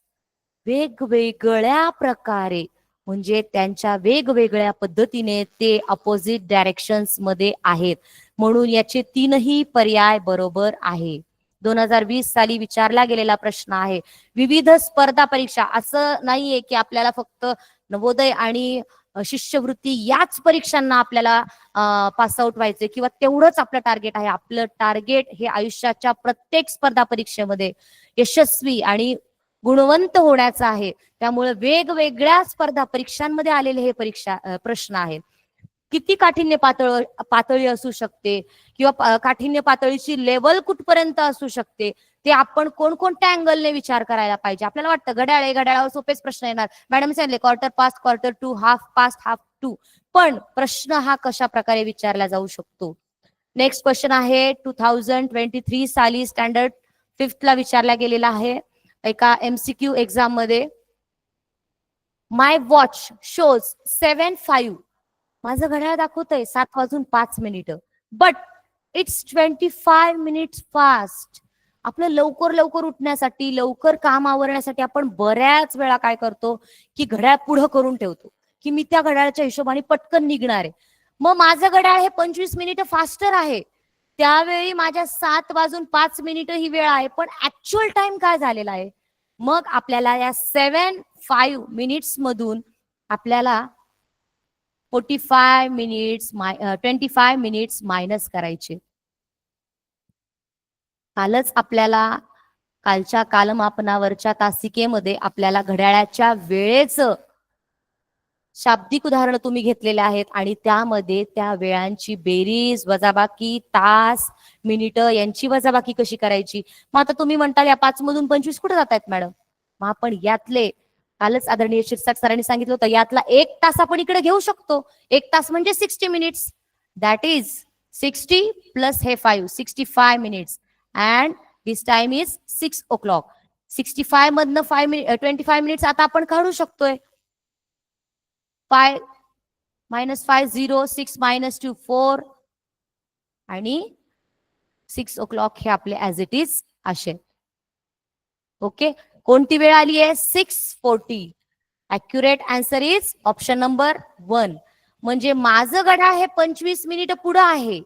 वेगवेगळ्या प्रकारे म्हणजे त्यांच्या वेगवेगळ्या पद्धतीने ते अपोजिट डायरेक्शन्स मध्ये आहेत. म्हणून याचे तीनही पर्याय बरोबर आहे. 2020 साली विचारला गेलेला प्रश्न आहे. विविध स्पर्धा परीक्षा, असं नाहीये की आपल्याला फक्त नवोदय आणि शिष्यवृत्ती याच परीक्षांना आपल्याला पास आउट व्हायचे किंवा तेवढंच आपलं टार्गेट आहे. आपलं टार्गेट हे आयुष्याच्या प्रत्येक स्पर्धा परीक्षेमध्ये यशस्वी आणि गुणवंत होण्याचं आहे. त्यामुळे वेगवेगळ्या स्पर्धा परीक्षांमध्ये आलेले हे प्रश्न आहेत. किती काठिण्य पातळी असू शकते किंवा काठिण्य पातळीची लेवल कुठपर्यंत असू शकते, ते आपण कोणकोणत्या अँगलने विचार करायला पाहिजे. आपल्याला वाटतं घड्याळ आहे, घड्याळावर सोपेच प्रश्न येणार. मॅडम सांगितले quarter past, quarter to, half past, half to. पण प्रश्न हा कशा प्रकारे विचारला जाऊ शकतो. नेक्स्ट क्वेश्चन आहे 2023 साली स्टँडर्ड 5th ला विचारला गेलेला आहे एका MCQ एक्झाम मध्ये. माय वॉच शोज 7:05, माझं घड्याळ दाखवतंय 7:05, बट इट्स 25 मिनिट्स फास्ट. आपलं लवकर लवकर उठण्यासाठी, लवकर काम आवरण्यासाठी आपण बऱ्याच वेळा काय करतो की घड्याळ पुढं करून ठेवतो की मी त्या घड्याळाच्या हिशोबाने पटकन निघणार आहे. मग माझं घड्याळ हे 25 मिनिटं फास्टर आहे, त्यावेळी माझ्या 7:05 ही वेळ आहे, पण ऍक्च्युअल टाइम काय झालेला आहे. मग आपल्याला या 7:05 मधून आपल्याला 25 मिनिट्स मायनस करायचे. कालच आपल्याला कालच्या कालमापनावरच्या तासिकेमध्ये आपल्याला घड्याळाच्या वेळेचं शाब्दिक उदाहरण तुम्ही घेतलेले आहेत आणि त्यामध्ये त्या वेळांची बेरीज, वजाबाकी, तास, मिनिटं यांची वजाबाकी कशी करायची. मग आता तुम्ही म्हणताल या 5 मधून 25 कुठे जात आहेत मॅडम. मग आपण यातले कालच आदरणीय शिरसाट सरांनी सांगितलं होतं यातला 1 तास आपण इकडे घेऊ शकतो. 1 तास म्हणजे 60 मिनिट्स. दॅट इज 60 प्लस हे 5, 65 minutes. And this time is 6 o'clock. 65 मधनं 25 मिनिट्स आता आपण काढू शकतोय. 5 - 5 0, 6 - 2 4 आणि 6 o'clock हे आपले ऍज इट इज असे. ओके, कोणती वेळ आली आहे 6:40. Accurate answer is option number 1. म्हणजे माझं घड्याळ हे 25 मिनिटं पुढं आहे,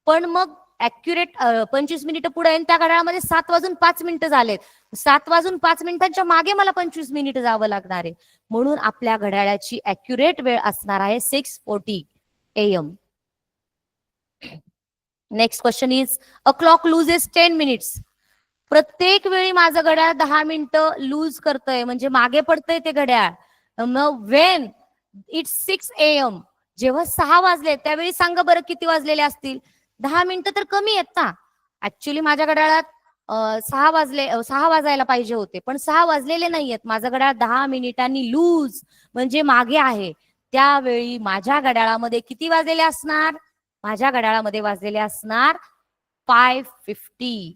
पण मग ॲक्युरेट 25 मिनिटं पुढे आहे, त्या घड्याळामध्ये 7:05 झालेत. 7:05 मागे मला 25 मिनिटं जावं लागणार आहे. म्हणून आपल्या घड्याळाची ॲक्युरेट वेळ असणार आहे 6:40 AM. Next question is a clock loses 10 minutes. प्रत्येक वेळी माझं घड्याळ 10 मिनिटं लूज करतंय, म्हणजे मागे पडतंय ते घड्याळ. मग वेन इट्स 6 AM, जेव्हा 6 वाजले त्यावेळी सांगा बरं किती वाजलेले असतील? 10 मिनिटं तर कमी आहेत ना. ऍक्च्युली माझ्या घड्याळात 6 वाजले, 6 वाजायला पाहिजे होते, पण 6 वाजलेले नाहीयेत. माझं घड्याळ 10 मिनिटांनी लूज म्हणजे मागे आहे. त्यावेळी माझ्या घड्याळामध्ये किती वाजलेले असणार? माझ्या घड्याळामध्ये वाजलेले असणार 5:50.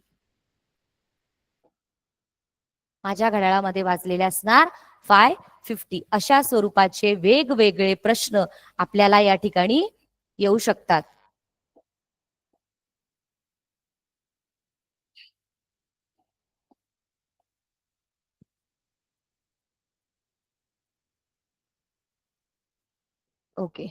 माझ्या घड्याळामध्ये वाजलेले असणार 5:50. अशा स्वरूपाचे वेगवेगळे प्रश्न आपल्याला या ठिकाणी येऊ शकतात. ओके.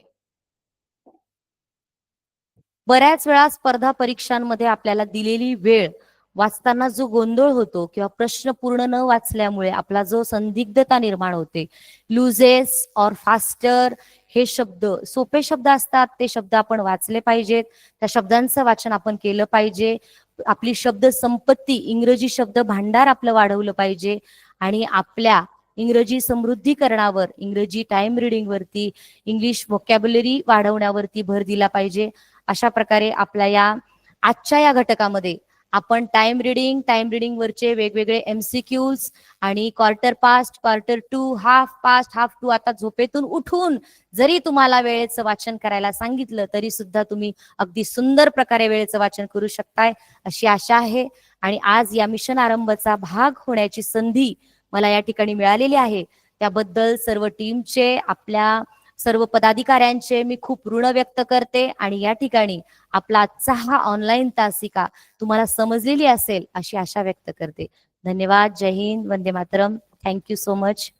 बऱ्याच वेळा स्पर्धा परीक्षांमध्ये आपल्याला दिलेली वेळ वाचताना जो गोंधळ होतो किंवा प्रश्न पूर्ण न वाचल्यामुळे आपला जो संदिग्धता निर्माण होते, लुजेस और फास्टर हे शब्द सोपे शब्द असतात, ते शब्द आपण वाचले पाहिजेत, त्या शब्दांचं वाचन आपण केलं पाहिजे. आपली शब्द संपत्ती, इंग्रजी शब्द भांडार आपलं वाढवलं पाहिजे आणि आपल्या इंग्रजी समृद्धीकरणावर, इंग्रजी टाइम रिडिंग वरती, इंग्लिश व्होकॅब्युलरी वाढवण्यावरती भर दिला पाहिजे. अशा प्रकारे आपल्या या आजच्या या घटकामध्ये आपण टाइम रिडिंग वरचे वेगवेगळे एमसीक्यूज आणि quarter past, quarter to, half past, half to, आता झोपेतून उठून जरी तुम्हाला वेळेचं वाचन करायला सांगितलं तरी सुद्धा तुम्ही अगदी सुंदर प्रकारे वेळेचं वाचन करू शकताय अशी आशा आहे. आणि आज या मिशन आरंभचा भाग होण्याची संधी मला या ठिकाणी मिळालेली आहे, त्याबद्दल सर्व टीमचे, आपल्या सर्व पदाधिकाऱ्यांचे मी खूप ऋण व्यक्त करते. आणि या ठिकाणी आपला आजचा हा ऑनलाईन तासिका तुम्हाला समजलेली असेल अशी आशा व्यक्त करते. धन्यवाद. जय हिंद. वंदे मातरम. Thank you so much.